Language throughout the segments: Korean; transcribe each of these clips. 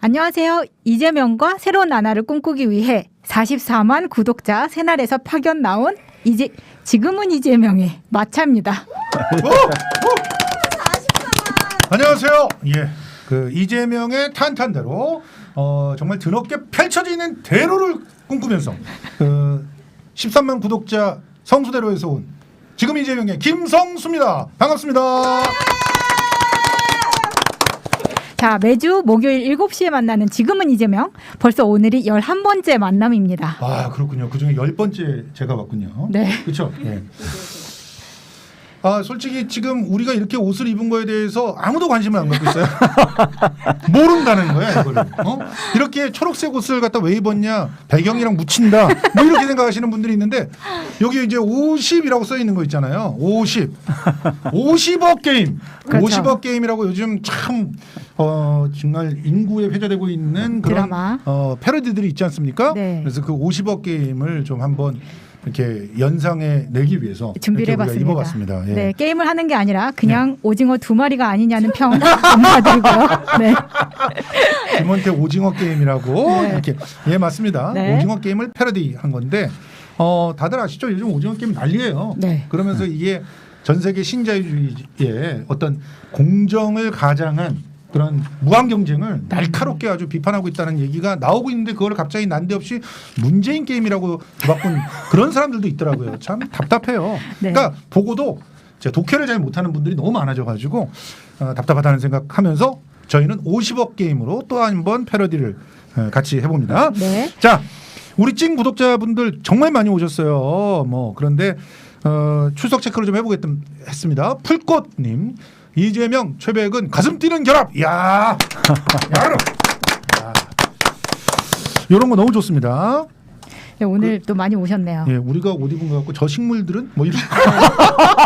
안녕하세요. 이재명과 새로운 나라를 꿈꾸기 위해 44만 구독자 새날에서 파견 나온 지금은 이재명의 마차입니다. 안녕하세요. 예, 그 이재명의 탄탄대로 정말 드럽게 펼쳐지는 대로를 꿈꾸면서 13만 구독자 성수대로에서 온 지금 이재명의 김성수입니다. 반갑습니다. 자, 매주 목요일 7시에 만나는 지금은 이재명. 벌써 오늘이 11번째 만남입니다. 아, 그렇군요. 그중에 10번째 제가 왔군요. 네. 그렇죠. 네. 아, 솔직히 지금 우리가 이렇게 옷을 입은 거에 대해서 아무도 관심을 안 갖고 있어요. 모른다는 거야, 이거를. 이렇게 초록색 옷을 갖다 왜 입었냐? 배경이랑 묻힌다. 뭐 이렇게 생각하시는 분들이 있는데 여기 이제 50이라고 써 있는 거 있잖아요. 50. 50억 게임. 그렇죠. 50억 게임이라고 요즘 참 정말 인구에 회자되고 있는 그런 드라마. 패러디들이 있지 않습니까? 네. 그래서 그 50억 게임을 좀 한번 이렇게 연상해 내기 위해서 준비를 해봤습니다. 입어봤습니다. 예. 네, 게임을 하는 게 아니라 그냥 오징어 2마리가 아니냐는 평 감사드리고요. 네. 김원태 오징어 게임이라고 네. 이렇게 예 맞습니다. 네. 오징어 게임을 패러디한 건데 다들 아시죠? 요즘 오징어 게임 난리예요. 네. 그러면서 이게 전 세계 신자유주의의 어떤 공정을 가장한 그런 무한 경쟁을 날카롭게 아주 비판하고 있다는 얘기가 나오고 있는데 그걸 갑자기 난데없이 문재인 게임이라고 바꾼 그런 사람들도 있더라고요. 참 답답해요. 네. 그러니까 보고도 독해를 잘 못하는 분들이 너무 많아져가지고 답답하다는 생각하면서 저희는 50억 게임으로 또 한 번 패러디를 같이 해봅니다. 네. 자, 우리 찐 구독자분들 정말 많이 오셨어요. 뭐 그런데 출석 체크를 좀 해보겠습니다. 풀꽃님. 이재명 최백은 가슴 뛰는 결합. 이야, 이런 거 너무 좋습니다. 네, 오늘 또 많이 오셨네요. 예, 우리가 옷 입은 거 같고 저 식물들은 뭐 이렇게.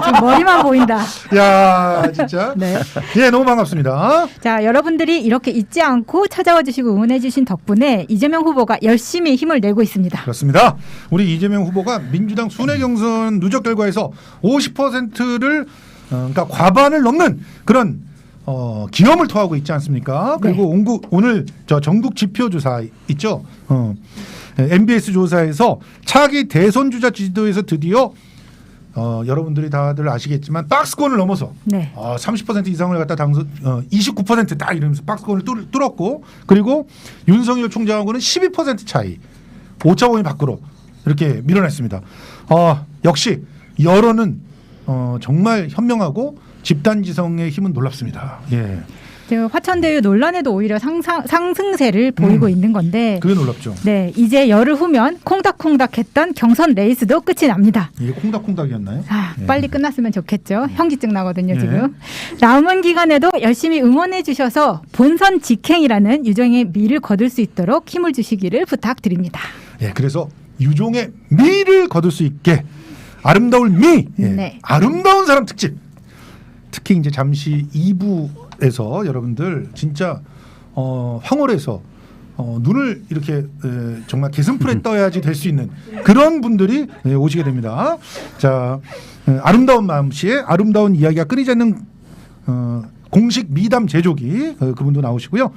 지금 머리만 보인다. 야, 진짜. 네. 예, 너무 반갑습니다. 자, 여러분들이 이렇게 잊지 않고 찾아와 주시고 응원해 주신 덕분에 이재명 후보가 열심히 힘을 내고 있습니다. 그렇습니다. 우리 이재명 후보가 민주당 순회 경선 누적 결과에서 50%를 그러니까 과반을 넘는 그런 기염을 토하고 있지 않습니까? 그리고 네. 오늘 저 전국 지표 조사 있죠. MBS 조사에서 차기 대선 주자 지지도에서 드디어 여러분들이 다들 아시겠지만 박스권을 넘어서 네. 30% 이상을 갖다 당선 29%딱 이러면서 박스권을 뚫었고 그리고 윤석열 총장하고는 12% 차이 오차범위 밖으로 이렇게 밀어냈습니다. 역시 여론은 정말 현명하고 집단지성의 힘은 놀랍습니다. 예. 화천대유 논란에도 오히려 상승세를 보이고 있는 건데 그게 놀랍죠. 네, 이제 열흘 후면 콩닥콩닥했던 경선 레이스도 끝이 납니다. 이게 콩닥콩닥이었나요? 예. 빨리 끝났으면 좋겠죠. 현기증 나거든요. 예. 지금. 남은 기간에도 열심히 응원해 주셔서 본선 직행이라는 유정의 미를 거둘 수 있도록 힘을 주시기를 부탁드립니다. 예, 그래서 유종의 미를 거둘 수 있게 아름다울 미, 예. 네. 아름다운 사람 특집. 특히 이제 잠시 2부에서 여러분들 진짜 황홀해서 눈을 이렇게 정말 개슴풀에 떠야지 될 수 있는 그런 분들이 오시게 됩니다. 자, 아름다운 마음씨의 아름다운 이야기가 끊이지 않는 공식 미담 제조기 그분도 나오시고요.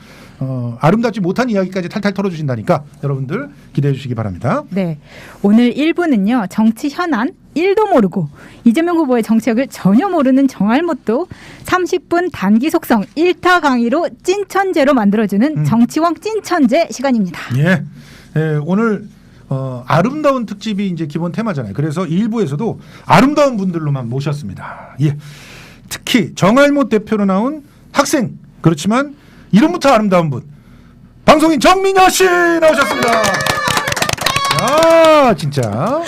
아름답지 못한 이야기까지 탈탈 털어주신다니까 여러분들 기대해 주시기 바랍니다. 네, 오늘 1부는요. 정치 현안 1도 모르고 이재명 후보의 정책을 전혀 모르는 정알못도 30분 단기 속성 1타 강의로 찐천재로 만들어주는 정치왕 찐천재 시간입니다. 예, 오늘 아름다운 특집이 이제 기본 테마잖아요. 그래서 1부에서도 아름다운 분들로만 모셨습니다. 예, 특히 정알못 대표로 나온 학생 그렇지만 이름부터 아름다운 분 방송인 정민여 씨 나오셨습니다. 아 진짜.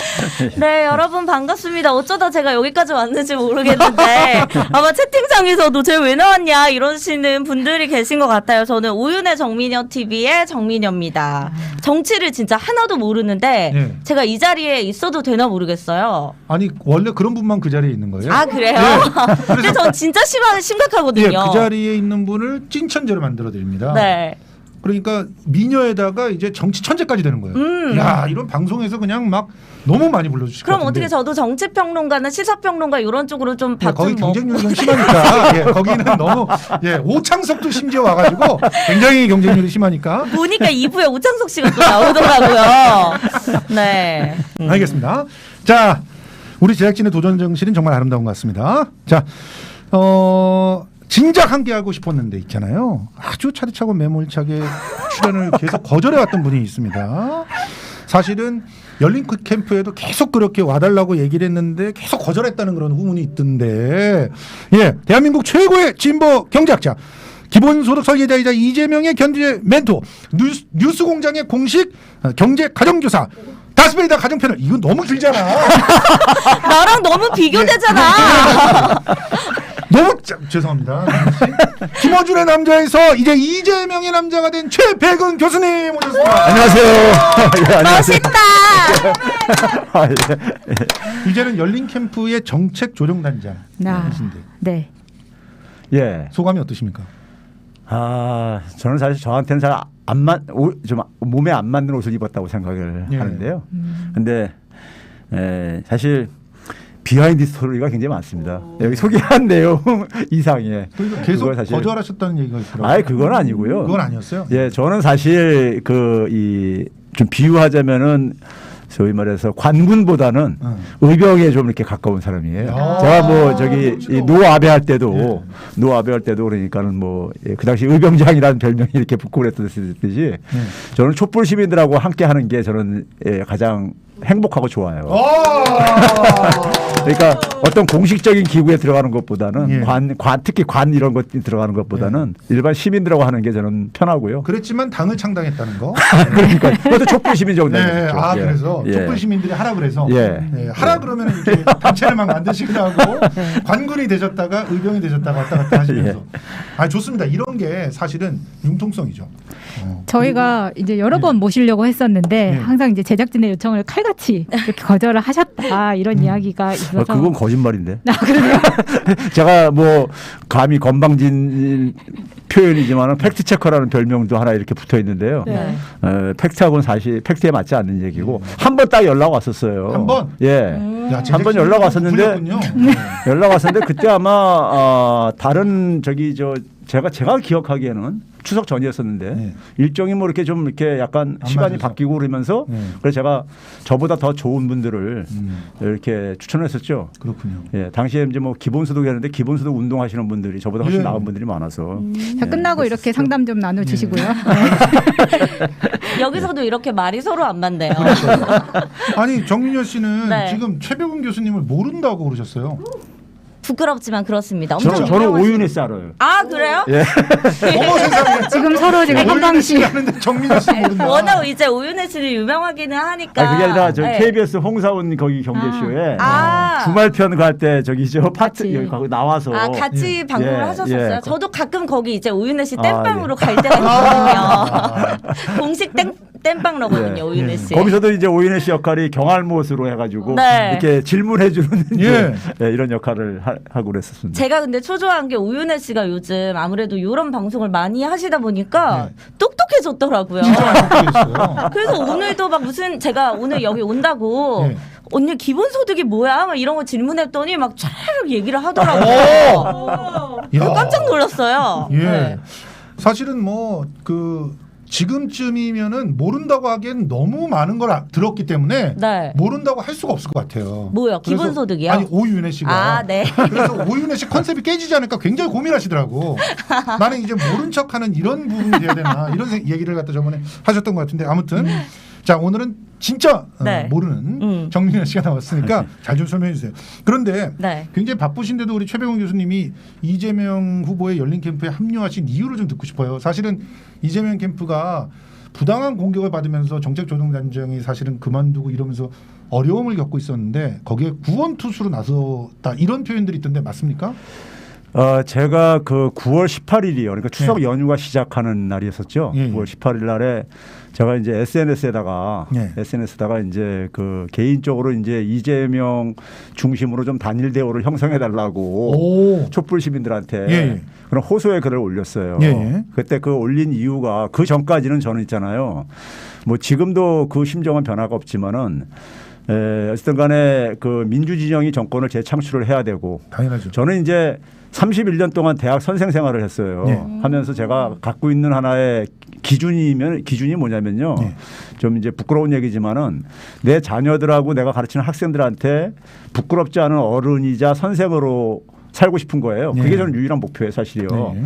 네 여러분 반갑습니다. 어쩌다 제가 여기까지 왔는지 모르겠는데 아마 채팅창에서도 쟤 왜 나왔냐 이러시는 분들이 계신 것 같아요. 저는 오윤의 정민여 TV의 정민여입니다. 정치를 진짜 하나도 모르는데 네. 제가 이 자리에 있어도 되나 모르겠어요. 아니 원래 그런 분만 그 자리에 있는 거예요? 아 그래요? 네. 근데 전 진짜 심각하거든요. 예, 그 자리에 있는 분을 찐천재로 만들어 드립니다. 네. 그러니까 미녀에다가 이제 정치 천재까지 되는 거예요. 야, 이런 방송에서 그냥 막 너무 많이 불러주실 것 그럼 같은데. 어떻게 저도 정치평론가나 시사평론가 이런 쪽으로 좀 예, 밥 거기 좀 경쟁률이 좀 심하니까 예, 거기는 너무 오창석도 심지어 와가지고 굉장히 경쟁률이 심하니까 보니까 2부에 오창석 씨가 또 나오더라고요. 네. 알겠습니다. 자, 우리 제작진의 도전 정신은 정말 아름다운 것 같습니다. 자, 진작 함께 하고 싶었는데 있잖아요. 아주 차디차고 매몰차게 출연을 계속 거절해왔던 분이 있습니다. 사실은 열린 캠프에도 계속 그렇게 와달라고 얘기를 했는데 계속 거절했다는 그런 후문이 있던데, 예, 대한민국 최고의 진보 경제학자, 기본소득 설계자이자 이재명의 견제 멘토, 뉴스공장의 공식 경제 가정교사, 다스베이다 가정패널. 이거 너무 길잖아. 나랑 너무 비교되잖아. 너무 죄송합니다. 김어준의 남자에서 이제 이재명의 남자가 된 최백은 교수님 오셨습니다. 안녕하세요. 예, 안녕하세요. 멋있다. 아, 예. 이제는 열린 캠프의 정책 조정단장이신데 네. 예. 소감이 어떠십니까? 아, 저는 사실 저한테는 잘 좀 몸에 안 맞는 옷을 입었다고 생각을 예. 하는데요. 근데 사실 비하인드 스토리가 굉장히 많습니다. 여기 소개한 내용 이상의. 그러니까 계속 그걸 사실- 거절하셨다는 얘기가 있더라고요. 아예 그건 아니고요. 그건 아니었어요. 예, 저는 사실 좀 비유하자면은 소위 말해서 관군보다는 의병에 좀 이렇게 가까운 사람이에요. 야. 제가 뭐 저기 그렇죠. 이 노아베 할 때도 그러니까는 뭐 그 당시 의병장이라는 별명이 이렇게 붙고 그랬듯이 저는 촛불 시민들하고 함께 하는 게 저는 가장 행복하고 좋아요. 그러니까 어떤 공식적인 기구에 들어가는 것보다는 예. 특히 관 이런 것 들어가는 것보다는 일반 시민들하고 하는 게 저는 편하고요. 그랬지만 당을 창당했다는 거. 그러니까 그것도 촛불 시민 정도. 네. 아, 그래서 촛불 시민들이 하라 그래서 하라 그러면 이렇게 단체를 막 만드시기도 하고 관군이 되셨다가 의병이 되셨다가 왔다 갔다 하시면서. 아, 좋습니다. 이런 게 사실은 융통성이죠. 저희가 이제 여러 번 모시려고 했었는데 네. 항상 이제 제작진의 요청을 칼같이 이렇게 거절을 하셨다 이런 이야기가 있어서 그건 거짓말인데. 아, 그러네요. 제가 뭐 감히 건방진 표현이지만 팩트 체커라는 별명도 하나 이렇게 붙어 있는데요. 네. 팩트하고는 사실 팩트에 맞지 않는 얘기고 한 번 딱 연락 왔었어요. 한 번? 예. 야, 한 번 연락 왔었는데 불렸군요. 연락 왔었는데 그때 아마 다른 제가 기억하기에는 추석 전이었었는데 네. 일정이 뭐 이렇게 좀 이렇게 약간 안 시간이 맞아서. 바뀌고 그러면서 네. 그래서 제가 저보다 더 좋은 분들을 이렇게 추천했었죠. 그렇군요. 예, 당시에 이제 뭐 기본소득이었는데 기본소득 운동하시는 분들이 저보다 훨씬 예. 나은 분들이 많아서 자, 끝나고 이렇게 상담 좀 나눠주시고요. 여기서도 이렇게 말이 서로 안 맞네요. 아니, 정민여 씨는 네. 지금 최백운 교수님을 모른다고 그러셨어요. 부끄럽지만 그렇습니다. 엄청 저는 유명하신- 오윤혜 씨 알아요. 아 그래요? 예. 어머 세상에. 지금 서로 지금 오윤혜 한방씩 씨 아는데 정민여 씨 모른다. 워낙 이제 오윤혜 씨는 유명하기는 하니까. 아니, 그게 아니라 저 네. KBS 홍사원 거기 경제쇼에 아. 주말편 갈 때 저기 저 파트 같이. 여기 거기 나와서 아 같이 예. 방송을 예, 하셨었어요. 예. 저도 가끔 거기 이제 오윤혜 씨 아, 땜빵으로 예. 갈 때가 있거든요. 공식 땜빵러거든요, 예. 오윤혜 예. 씨. 거기서도 이제 오윤혜 씨 역할이 경알못으로 해가지고 네. 이렇게 질문해주는 예. 예, 이런 역할을 하고 그랬었습니다. 제가 근데 초조한 게 오윤혜 씨가 요즘 아무래도 이런 방송을 많이 하시다 보니까 네. 똑똑해졌더라고요. 진짜 많이 바뀌었어요. 그래서 오늘도 막 무슨 제가 오늘 여기 온다고 네. 언니 기본소득이 뭐야? 막 이런 거 질문했더니 막 쫙 얘기를 하더라고요. 야. 깜짝 놀랐어요. 예. 네. 사실은 뭐 지금쯤이면은 모른다고 하기엔 너무 많은 걸 들었기 때문에 네. 모른다고 할 수가 없을 것 같아요. 뭐요? 그래서- 기본소득이요? 아니, 오윤혜 씨가. 아, 네. 그래서 오윤혜 씨 컨셉이 깨지지 않을까 굉장히 고민하시더라고. 나는 이제 모른 척하는 이런 부분이 돼야 되나 이런 얘기를 갖다 저번에 하셨던 것 같은데 아무튼 자, 오늘은 진짜 네. 모르는 정민현 씨가 나왔으니까 잘 좀 설명해 주세요. 그런데 네. 굉장히 바쁘신데도 우리 최백운 교수님이 이재명 후보의 열린 캠프에 합류하신 이유를 좀 듣고 싶어요. 사실은 이재명 캠프가 부당한 공격을 받으면서 정책조정단장이 사실은 그만두고 이러면서 어려움을 겪고 있었는데 거기에 구원투수로 나섰다 이런 표현들이 있던데 맞습니까? 제가 그 9월 18일이요. 그러니까 추석 연휴가 시작하는 날이었었죠. 예, 예. 9월 18일 날에 제가 이제 SNS에다가 이제 그 개인적으로 이제 이재명 중심으로 좀 단일 대우를 형성해 달라고 촛불 시민들한테 예. 그런 호소의 글을 올렸어요. 예. 그때 그 올린 이유가 그 전까지는 저는 있잖아요. 뭐 지금도 그 심정은 변화가 없지만은 어쨌든 간에 그 민주진영이 정권을 재창출을 해야 되고 당연하죠. 저는 이제 31년 동안 대학 선생 생활을 했어요. 네. 하면서 제가 갖고 있는 하나의 기준이 뭐냐면요. 네. 좀 이제 부끄러운 얘기지만은 내 자녀들하고 내가 가르치는 학생들한테 부끄럽지 않은 어른이자 선생으로 살고 싶은 거예요. 그게 네. 저는 유일한 목표예요, 사실이요. 네.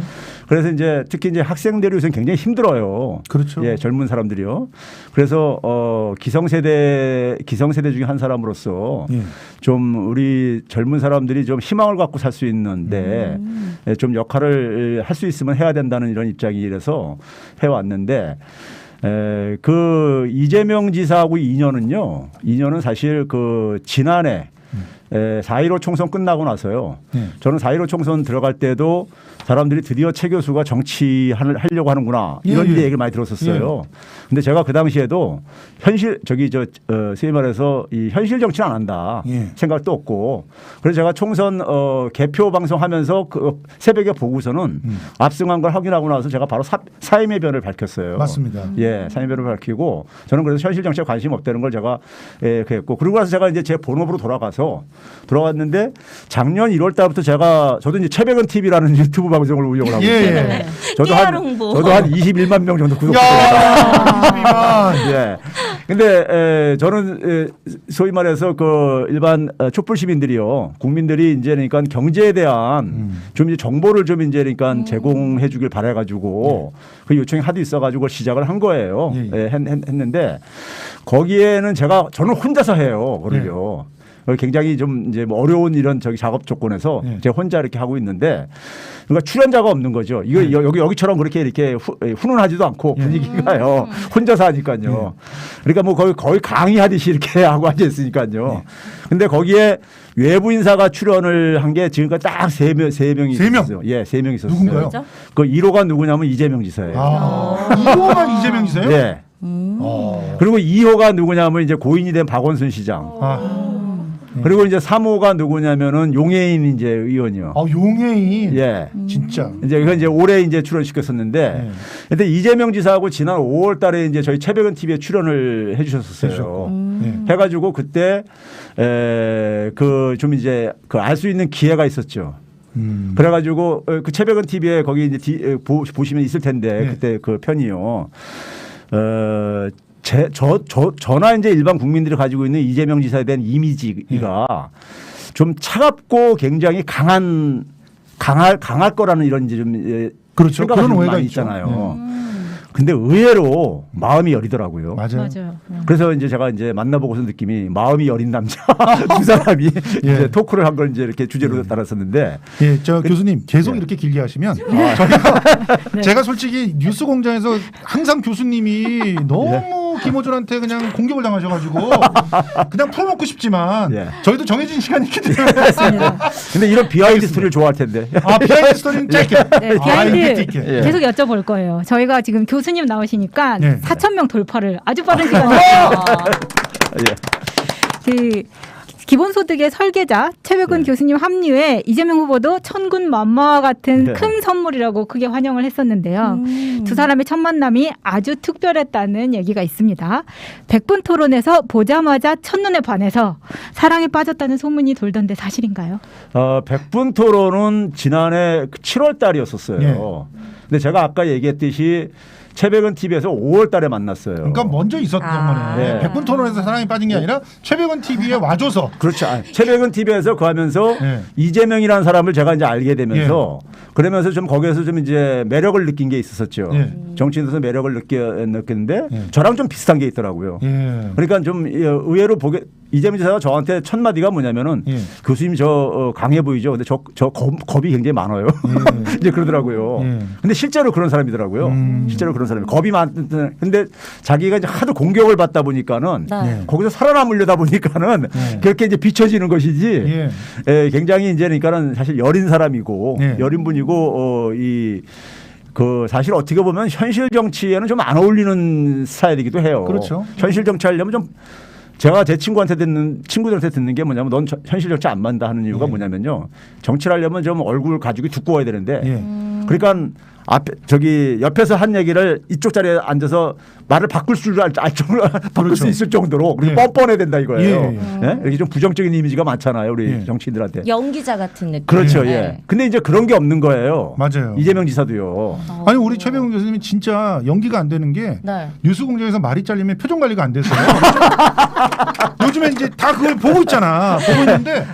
그래서 이제 특히 이제 학생들이 요새 굉장히 힘들어요. 그렇죠. 예, 젊은 사람들이요. 그래서 기성세대 중에 한 사람으로서 좀 우리 젊은 사람들이 좀 희망을 갖고 살 수 있는데 좀 역할을 할 수 있으면 해야 된다는 이런 입장이라서 해왔는데 그 이재명 지사하고 인연은 사실 그 지난해 4.15 총선 끝나고 나서요. 저는 4.15 총선 들어갈 때도 사람들이 드디어 최 교수가 정치하려고 하는구나 이런 얘기를 많이 들었었어요. 근데 제가 그 당시에도 소위 말해서 이 현실 정치는 안 한다 생각도 없고 그래서 제가 총선 개표 방송하면서 그 새벽에 보고서는 압승한 걸 확인하고 나서 제가 바로 사임의 변을 밝혔어요. 맞습니다. 예, 사임의 변을 밝히고 저는 그래서 현실 정치에 관심 없다는 걸 제가 그랬고 그러고 나서 제가 이제 제 본업으로 돌아왔는데 작년 1월 달부터 저도 이제 최백은 TV라는 유튜브 방송을 운영을 하고 있어요. 저도 한 21만 명 정도 구독자입니다. 예. 근데 저는 소위 말해서 그 일반 촛불 시민들이요. 국민들이 이제 그러니까 경제에 대한 좀 이제 정보를 좀 이제 그러니까 제공해 주길 바래 가지고 그 요청이 하도 있어 가지고 시작을 한 거예요. 했는데 거기에는 저는 혼자서 해요. 그러요. 굉장히 좀 이제 뭐 어려운 이런 작업 조건에서 제가 혼자 이렇게 하고 있는데 그러니까 출연자가 없는 거죠. 이거 여기처럼 이렇게 훈훈하지도 않고 분위기가요. 혼자서 하니까요. 그러니까 뭐 거의 강의하듯이 이렇게 하고 앉아 있으니까요. 근데 거기에 외부 인사가 출연을 한 게 지금까지 딱 세 명이 있었어요. 예, 3명 있었어요. 누군가요? 그 1호가 누구냐면 이재명 지사예요. 1호가 이재명 지사예요? 예. 그리고 2호가 누구냐면 이제 고인이 된 박원순 시장. 그리고 이제 3호가 누구냐면은 용해인 이제 의원이요. 용해인. 예. 진짜. 이건 이제 올해 이제 출연시켰었는데, 근데 이재명 지사하고 지난 5월달에 이제 저희 최백은 TV에 출연을 해주셨었어요. 해가지고 그때 그 좀 이제 그 알 수 있는 기회가 있었죠. 그래가지고 그 최백은 TV에 거기 이제 보시면 있을 텐데 그때 그 편이요. 저나 이제 일반 국민들이 가지고 있는 이재명 지사에 대한 이미지가 좀 차갑고 굉장히 강할 거라는 이런 이제 좀 그렇죠. 그런 오해가 많이 있죠. 있잖아요. 근데 의외로 마음이 여리더라고요. 맞아요. 그래서 이제 제가 이제 만나보고서 느낌이 마음이 여린 남자 두 사람이 이제 토크를 한 걸 이제 이렇게 주제로 따랐었는데. 예, 교수님 계속 이렇게 길게 하시면 제가 솔직히 뉴스공장에서 항상 교수님이 너무 김호준한테 그냥 공격을 당하셔가지고 그냥 풀어먹고 싶지만 저희도 정해진 시간이 있기 때문에. 근데 이런 비하인드 스토리를 좋아할 텐데. 비하인드 스토리는 짧게. 비하인드 계속 여쭤볼 거예요. 저희가 지금 교수님 나오시니까 4,000명 돌파를 아주 빠른 시간에. 그 기본소득의 설계자 최백은 교수님 합류에 이재명 후보도 천군 만마와 같은 큰 선물이라고 크게 환영을 했었는데요. 두 사람의 첫 만남이 아주 특별했다는 얘기가 있습니다. 100분 토론에서 보자마자 첫눈에 반해서 사랑에 빠졌다는 소문이 돌던데 사실인가요? 100분 토론은 지난해 7월 달이었었어요. 근데 제가 아까 얘기했듯이 최백은 TV에서 5월 달에 만났어요. 그러니까 먼저 있었던 거네. 100분 토론에서 사랑이 빠진 게 아니라 최백은 TV에 와줘서. 그렇죠. 최백은 TV에서 그 하면서 이재명이라는 사람을 제가 이제 알게 되면서 그러면서 좀 거기에서 좀 이제 매력을 느낀 게 있었었죠. 정치인에서 매력을 느꼈는데 저랑 좀 비슷한 게 있더라고요. 그러니까 좀 의외로 이재명 지사가 저한테 첫 마디가 뭐냐면은 예. 교수님 강해 보이죠. 근데 저 겁이 굉장히 많아요. 이제 그러더라고요. 예. 근데 실제로 그런 사람이더라고요. 실제로 그런 사람이 겁이 근데 자기가 이제 하도 공격을 받다 보니까는 네. 거기서 살아남으려다 보니까는 예. 그렇게 이제 비춰지는 것이지. 예. 예, 굉장히 이제 그러니까는 사실 여린 사람이고 예. 여린 분이고 사실 어떻게 보면 현실 정치에는 좀 안 어울리는 스타일이기도 해요. 그렇죠. 현실 정치 하려면 좀 제가 제 친구들한테 듣는 게 뭐냐면 넌 현실 정치 안 만다 하는 이유가 예. 뭐냐면요. 정치를 하려면 좀 얼굴 가지고 두꺼워야 되는데 예. 그러니까 옆에서 한 얘기를 이쪽 자리에 앉아서 말을 바꿀 바꿀 수 있을 정도로 그리고 예. 뻔뻔해야 된다 이거예요. 예, 예? 이렇게 좀 부정적인 이미지가 많잖아요. 우리 예. 정치인들한테. 연기자 같은 느낌. 그렇죠. 네. 예. 근데 이제 그런 게 없는 거예요. 맞아요. 이재명 지사도요. 아니 우리 최병훈 교수님이 진짜 연기가 안 되는 게 네. 뉴스공장에서 말이 잘리면 표정 관리가 안 됐어요. 요즘에 이제 다 그걸 보고 있잖아. 보고 있는데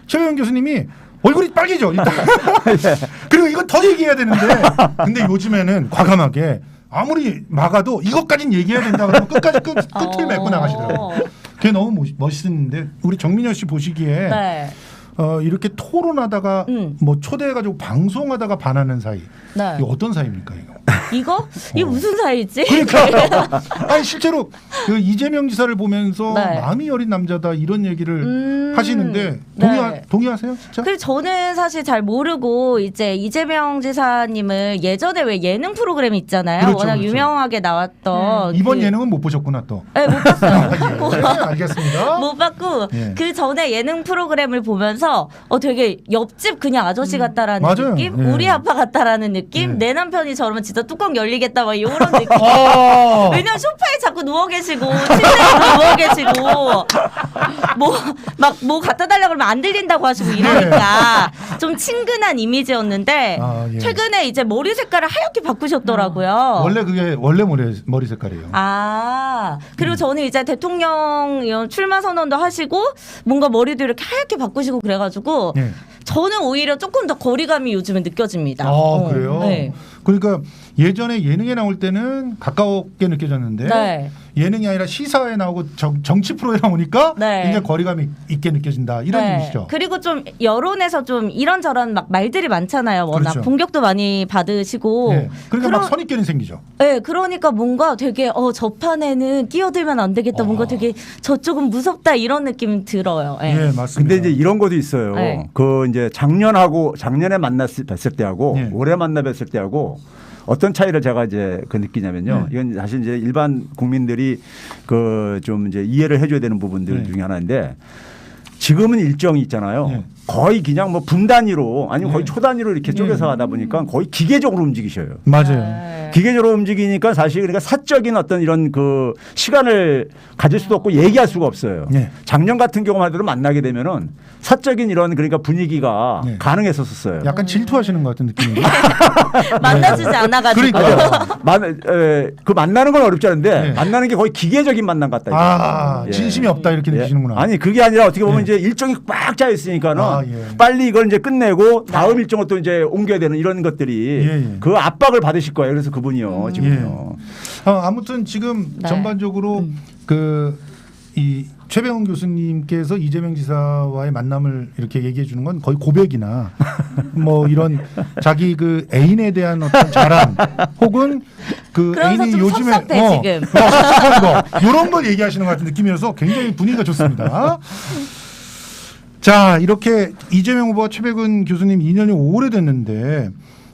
최병훈 교수님이 얼굴이 빨개져 일단. 그리고 이건 더 얘기해야 되는데 근데 요즘에는 과감하게 아무리 막아도 이것까진 얘기해야 된다 그러면 끝까지 끝을 맺고 나가시더라고요. 그게 너무 멋있는데 우리 정민여 씨 보시기에 네. 이렇게 토론하다가 뭐 초대해가지고 방송하다가 반하는 사이 네. 이거 어떤 사이입니까 이거? 이거? 이게 무슨 사이지? 그러니까 아니 실제로 그 이재명 지사를 보면서 네. 마음이 여린 남자다 이런 얘기를 하시는데 네. 동의하세요 진짜? 그래서 저는 사실 잘 모르고 이제 이재명 지사님을 예전에 왜 예능 프로그램 있잖아요. 그렇죠, 워낙 그렇죠. 유명하게 나왔던 이번 그- 예능은 못 보셨구나 또. 네, 못 봤어요. 예, 알겠습니다. 못 봤고 예. 그 전에 예능 프로그램을 보면서 되게 옆집 그냥 아저씨 같다라는 맞아요. 느낌, 예. 우리 아빠 같다라는 느낌, 예. 내 남편이 저러면 진짜 뚜껑 열리겠다 막 이런 느낌. 어. 왜냐면 소파에 자꾸 누워 계시고 침대에 누워 계시고 뭐 갖다 달라고 그러면 안 들린다고 하시고 이러니까 좀 친근한 이미지였는데 아, 예. 최근에 이제 머리 색깔을 하얗게 바꾸셨더라고요. 원래 그게 원래 머리 색깔이에요. 그리고 저는 이제 대통령 출마 선언도 하시고 뭔가 머리도 이렇게 하얗게 바꾸시고 그래가지고 예. 저는 오히려 조금 더 거리감이 요즘에 느껴집니다. 그래요? 네. 그러니까 예전에 예능에 나올 때는 가까웠게 느껴졌는데 네. 예능이 아니라 시사에 나오고 정치 프로에 나오니까 네. 굉장히 거리감이 있게 느껴진다 이런 네. 얘기시죠? 그리고 좀 여론에서 좀 이런저런 막 말들이 많잖아요. 워낙 그렇죠. 공격도 많이 받으시고. 예. 그러니까 막 선입견이 생기죠. 네, 그러니까 뭔가 되게 저 판에는 끼어들면 안 되겠다. 뭔가 되게 저쪽은 무섭다 이런 느낌 들어요. 예. 예, 맞습니다. 근데 이제 이런 것도 있어요. 네. 그 이제 작년에 뵀을 때하고 예. 올해 뵀을 때하고 어떤 차이를 제가 이제 느끼냐면요. 이건 사실 이제 일반 국민들이 그 좀 이제 이해를 해줘야 되는 부분들 중에 하나인데 지금은 일정이 있잖아요. 예. 거의 그냥 뭐 분 단위로 아니면 거의 예. 초 단위로 이렇게 쪼개서 하다 보니까 거의 기계적으로 움직이셔요. 맞아요. 네. 기계적으로 움직이니까 사실 그러니까 사적인 어떤 이런 그 시간을 가질 수도 없고 얘기할 수가 없어요. 예. 작년 같은 경우만 하더라도 만나게 되면은 사적인 이런 그러니까 분위기가 예. 가능했었어요. 약간 질투하시는 것 같은 느낌인데. 만나주지 않아가지고. 그러니까. 그 만나는 건 어렵지 않은데 예. 만나는 게 거의 기계적인 만남 같다. 이거예요. 예. 진심이 없다 이렇게 느끼시는구나. 아니 그게 아니라 어떻게 보면 예. 이제 일정이 꽉 짜 있으니까는 예. 빨리 이걸 이제 끝내고 다음 일정을 또 이제 옮겨야 되는 이런 것들이 예. 그 압박을 받으실 거예요. 그래서 그분이요 지금요. 아무튼 지금 네. 전반적으로 이 최병훈 교수님께서 이재명 지사와의 만남을 이렇게 얘기해 주는 건 거의 고백이나 뭐 이런 자기 그 애인에 대한 어떤 자랑 혹은 그 그러면서 애인이 좀 요즘에 섭섭해, 지금. 섭섭한 거 이런 걸 얘기하시는 것 같은 느낌이어서 굉장히 분위기가 좋습니다. 자 이렇게 이재명 후보와 최병훈 교수님 인연이 오래됐는데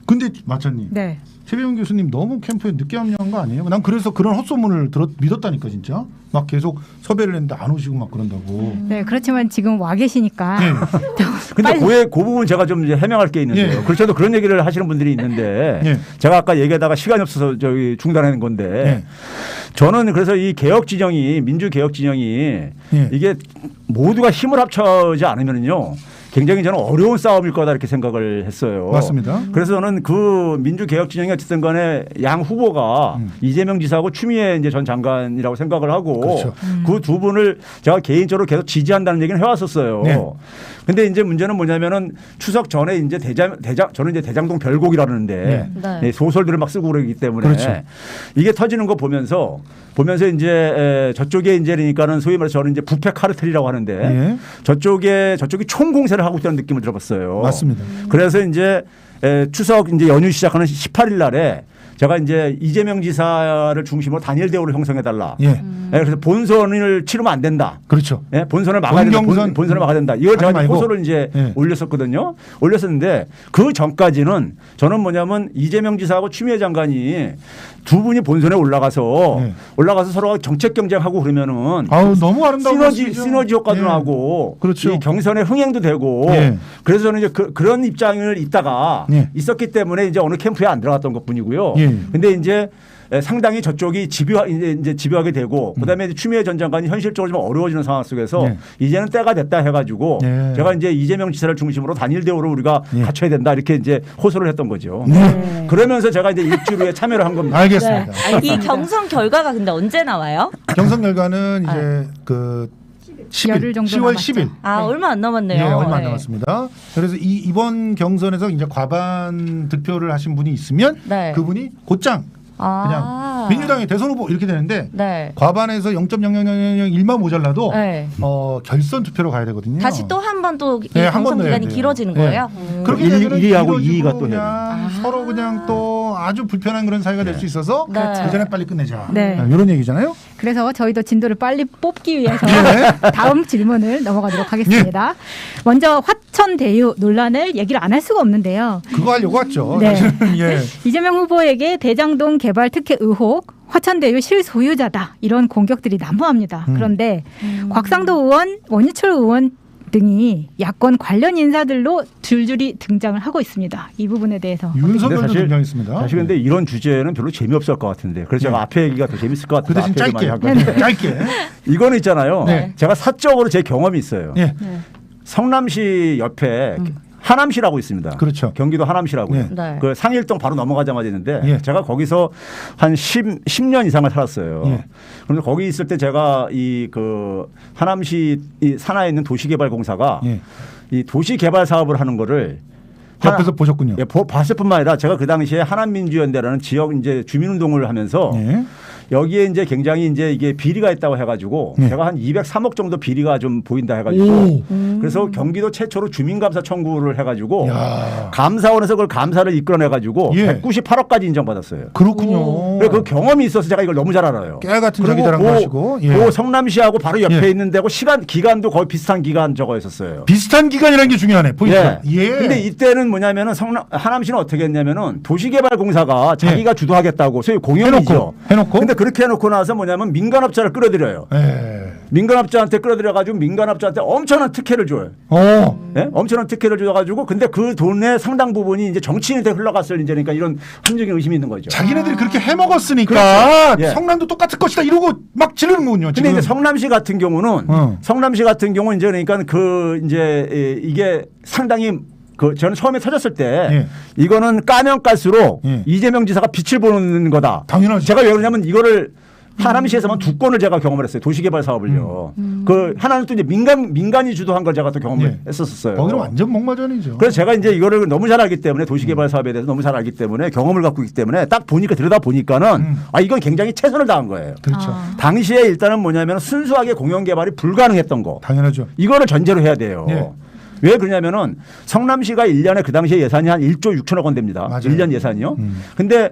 근데 마차님 네. 최병훈 교수님 너무 캠프에 늦게 합류한 거 아니에요? 난 그래서 그런 헛소문을 믿었다니까 진짜 막 계속 섭외를 했는데 안 오시고 막 그런다고. 네, 그렇지만 지금 와 계시니까 예. 근데 빨리- 그 부분 제가 좀 이제 해명할 게 있는데요. 예. 그렇죠. 그런 얘기를 하시는 분들이 있는데 예. 제가 아까 얘기하다가 시간이 없어서 저기 중단하는 건데 예. 저는 그래서 이 개혁 진영이 민주 개혁 진영이 예. 이게 모두가 힘을 합쳐지 않으면요. 굉장히 저는 어려운 싸움일 거다 이렇게 생각을 했어요. 맞습니다. 그래서 저는 그 민주개혁 진영이 어쨌든 간에 양 후보가 이재명 지사하고 추미애 이제 전 장관이라고 생각을 하고 그렇죠. 그 두 분을 제가 개인적으로 계속 지지한다는 얘기는 해왔었어요. 네. 근데 이제 문제는 뭐냐면은 추석 전에 이제 저는 이제 대장동 별곡이라는데 네. 소설들을 막 쓰고 그러기 때문에 그렇죠. 이게 터지는 거 보면서 이제 저쪽에 이제 그러니까는 소위 말해서 저는 이제 부패 카르텔이라고 하는데 예. 저쪽이 총공세를 하고 있다는 느낌을 들어봤어요. 맞습니다. 그래서 이제 추석 이제 연휴 시작하는 18일 날에 제가 이제 이재명 지사를 중심으로 단일 대우를 형성해 달라. 예. 그래서 본선을 치르면 안 된다. 그렇죠. 예, 본선을 막아야 된다. 본경선 본선을 막아야 된다. 이걸 제가 하지 말고. 호소를 이제 예. 올렸었거든요. 올렸었는데 그 전까지는 저는 뭐냐면 이재명 지사하고 추미애 장관이 두 분이 본선에 올라가서 예. 서로 정책 경쟁하고 그러면은 아우 너무 아름다운 시너지 효과도 예. 나고 그렇죠. 이 경선에 흥행도 되고 예. 그래서 저는 이제 그런 입장을 있다가 예. 있었기 때문에 이제 어느 캠프에 안 들어갔던 것뿐이고요. 예. 근데 이제 상당히 저쪽이 이제 집요하게 되고 그다음에 이제 추미애 전 장관이 현실적으로 좀 어려워지는 상황 속에서 예. 이제는 때가 됐다 해가지고 예. 제가 이제 이재명 지사를 중심으로 단일 대우로 우리가 예. 갖춰야 된다 이렇게 이제 호소를 했던 거죠. 네. 그러면서 제가 이제 일주일 후에 참여를 한 겁니다. 알겠습니다. 이 경선 결과가 근데 언제 나와요? 경선 결과는 이제 그 10일, 열흘 정도 10월 남았죠. 10일. 아 얼마 안 남았네요. 예, 얼마 안 네. 남았습니다. 그래서 이번 경선에서 이제 과반 득표를 하신 분이 있으면 네. 그분이 곧장 그냥 민주당의 대선 후보 이렇게 되는데 네. 과반에서 0.00001만 모자라도 네. 결선 투표로 가야 되거든요. 다시 또 한 번 또 네, 한번 경선 넣어야 기간이 돼요. 길어지는 네. 거예요? 그렇게 일- 되면은 일위하고 길어지고 이위가 또 그냥 해야 돼요. 서로 그냥 또 아주 불편한 그런 사이가 될 수 있어서 네. 그 전에 빨리 끝내자. 네. 이런 얘기잖아요. 그래서 저희도 진도를 빨리 뽑기 위해서 네. 다음 질문을 넘어가도록 하겠습니다. 먼저 화천 대유 논란을 얘기를 안 할 수가 없는데요. 그거 하려고 왔죠. 네. 사실은 예. 이재명 후보에게 대장동 개발 특혜 의혹, 화천대유 실소유자다 이런 공격들이 난무합니다. 그런데 곽상도 의원, 원유철 의원 등이 야권 관련 인사들로 줄줄이 등장을 하고 있습니다. 이 부분에 대해서 윤석열도 근데 사실- 등장했습니다. 사실 근데 이런 주제는 별로 재미없을 것 같은데 그래서 제가 네. 앞에 얘기가 더 재밌을 것 그 같아서 대신 앞에 얘기 많이 짧게, 할 건데 짧게. 이거는 있잖아요. 네. 제가 사적으로 제 경험이 있어요. 예, 성남시 옆에 하남시라고 있습니다. 그렇죠. 경기도 하남시라고요. 네. 네. 그 상일동 바로 넘어가자마자 있는데 예. 제가 거기서 한 10년 이상을 살았어요. 예. 그런데 거기 있을 때 제가 그 하남시 이 산하에 있는 도시개발공사가 예. 이 도시개발 사업을 하는 거를 옆에서 보셨군요. 예, 봤을 뿐만 아니라 제가 그 당시에 하남민주연대라는 지역 이제 주민운동을 하면서 예. 여기에 이제 굉장히 이제 이게 비리가 있다고 해가지고 네. 제가 한 203억 정도 비리가 좀 보인다 해가지고 오. 그래서 경기도 최초로 주민감사 청구를 해가지고 야. 감사원에서 그걸 감사를 이끌어내가지고 예. 198억까지 인정받았어요. 그렇군요. 그래서 그 경험이 있어서 제가 이걸 너무 잘 알아요. 깨 같은 그리고 자기자랑 하시고. 예. 그 성남시하고 바로 옆에 예. 있는 데고 기간도 거의 비슷한 기간 저거였었어요. 비슷한 기간이라는 게 중요하네. 포인트. 예. 예. 근데 이때는 뭐냐면은 하남시는 어떻게 했냐면은 도시개발공사가 자기가 주도하겠다고 소위 공연이죠. 해놓고. 근데 그렇게 해놓고 나서 뭐냐면 민간업자를 끌어들여요. 예. 민간업자한테 끌어들여가지고 민간업자한테 엄청난 특혜를 줘요. 예? 엄청난 특혜를 줘가지고 근데 그 돈의 상당 부분이 이제 정치인한테 흘러갔을 이제니까 이런 합리적인 의심이 있는 거죠. 자기네들이 그렇게 해먹었으니까 그렇죠. 예. 성남도 똑같을 것이다 이러고 막 지르는군요. 근데 지금. 이제 성남시 같은 경우는 성남시 같은 경우는 이제 그러니까 그 이제 이게 상당히 저는 처음에 터졌을 때 예. 이거는 까면 깔수록 예. 이재명 지사가 빛을 보는 거다. 당연하죠. 제가 왜 그러냐면 이거를 하남시에서만 2건을 제가 경험을 했어요. 도시개발 사업을요. 그 하나는 또 이제 민간이 주도한 걸 제가 또 경험을 예. 했었어요. 거기는 완전 목마전이죠. 그래서 제가 이제 이거를 너무 잘 알기 때문에 도시개발 사업에 대해서 너무 잘 알기 때문에 경험을 갖고 있기 때문에 딱 보니까 들여다 보니까는 이건 굉장히 최선을 다한 거예요. 그렇죠. 당시에 일단은 뭐냐면 순수하게 공영 개발이 불가능했던 거. 당연하죠. 이거를 전제로 해야 돼요. 예. 왜 그러냐면은 성남시가 1년에 그 당시에 예산이 한 1조 6천억 원 됩니다. 맞아요. 1년 예산이요. 근데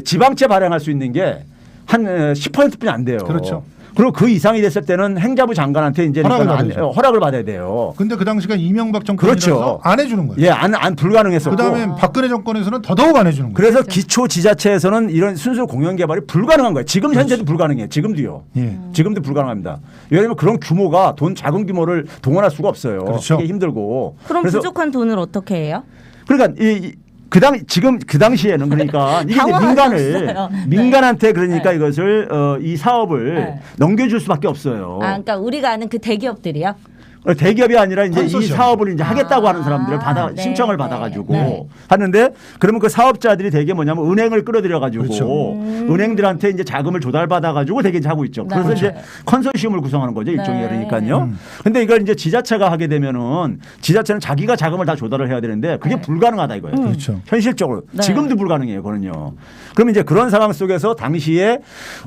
지방채 발행할 수 있는 게 한 10%뿐이 안 돼요. 그렇죠. 그리고 그 이상이 됐을 때는 행자부 장관한테 이제 허락을 그러니까 받아야죠. 허락을 받아야 돼요. 근데 그 당시가 이명박 정권이라서 그렇죠. 안 해주는 거예요. 예, 안 불가능했었고. 그다음에 박근혜 정권에서는 더더욱 안 해주는 거예요. 그래서 기초 지자체에서는 이런 순수 공영 개발이 불가능한 거예요. 지금 현재도 불가능해요. 지금도요. 예. 지금도 불가능합니다. 왜냐하면 그런 규모가 돈 작은 규모를 동원할 수가 없어요. 그렇죠. 그게 힘들고. 그럼 그래서 부족한 돈을 어떻게 해요? 그러니까 지금 그 당시에는 그러니까 이게 이제 민간한테 그러니까 이것을 이 사업을 네. 넘겨줄 수밖에 없어요. 아, 그러니까 우리가 아는 그 대기업들이요? 대기업이 아니라 이제 이 컨소시엄. 사업을 이제 하겠다고 하는 사람들을 네, 신청을 네, 받아가지고 네. 하는데 그러면 그 사업자들이 되게 뭐냐면 은행을 끌어들여가지고 그렇죠. 은행들한테 이제 자금을 조달받아가지고 되게 이제 하고 있죠. 네. 그래서 그렇죠. 이제 컨소시엄을 구성하는 거죠. 일종의 네. 그러니까요. 근데 이걸 이제 지자체가 하게 되면은 지자체는 자기가 자금을 다 조달을 해야 되는데 그게 네. 불가능하다 이거예요. 그렇죠. 현실적으로 네. 지금도 불가능해요. 그거는요. 그러면 이제 그런 상황 속에서 당시에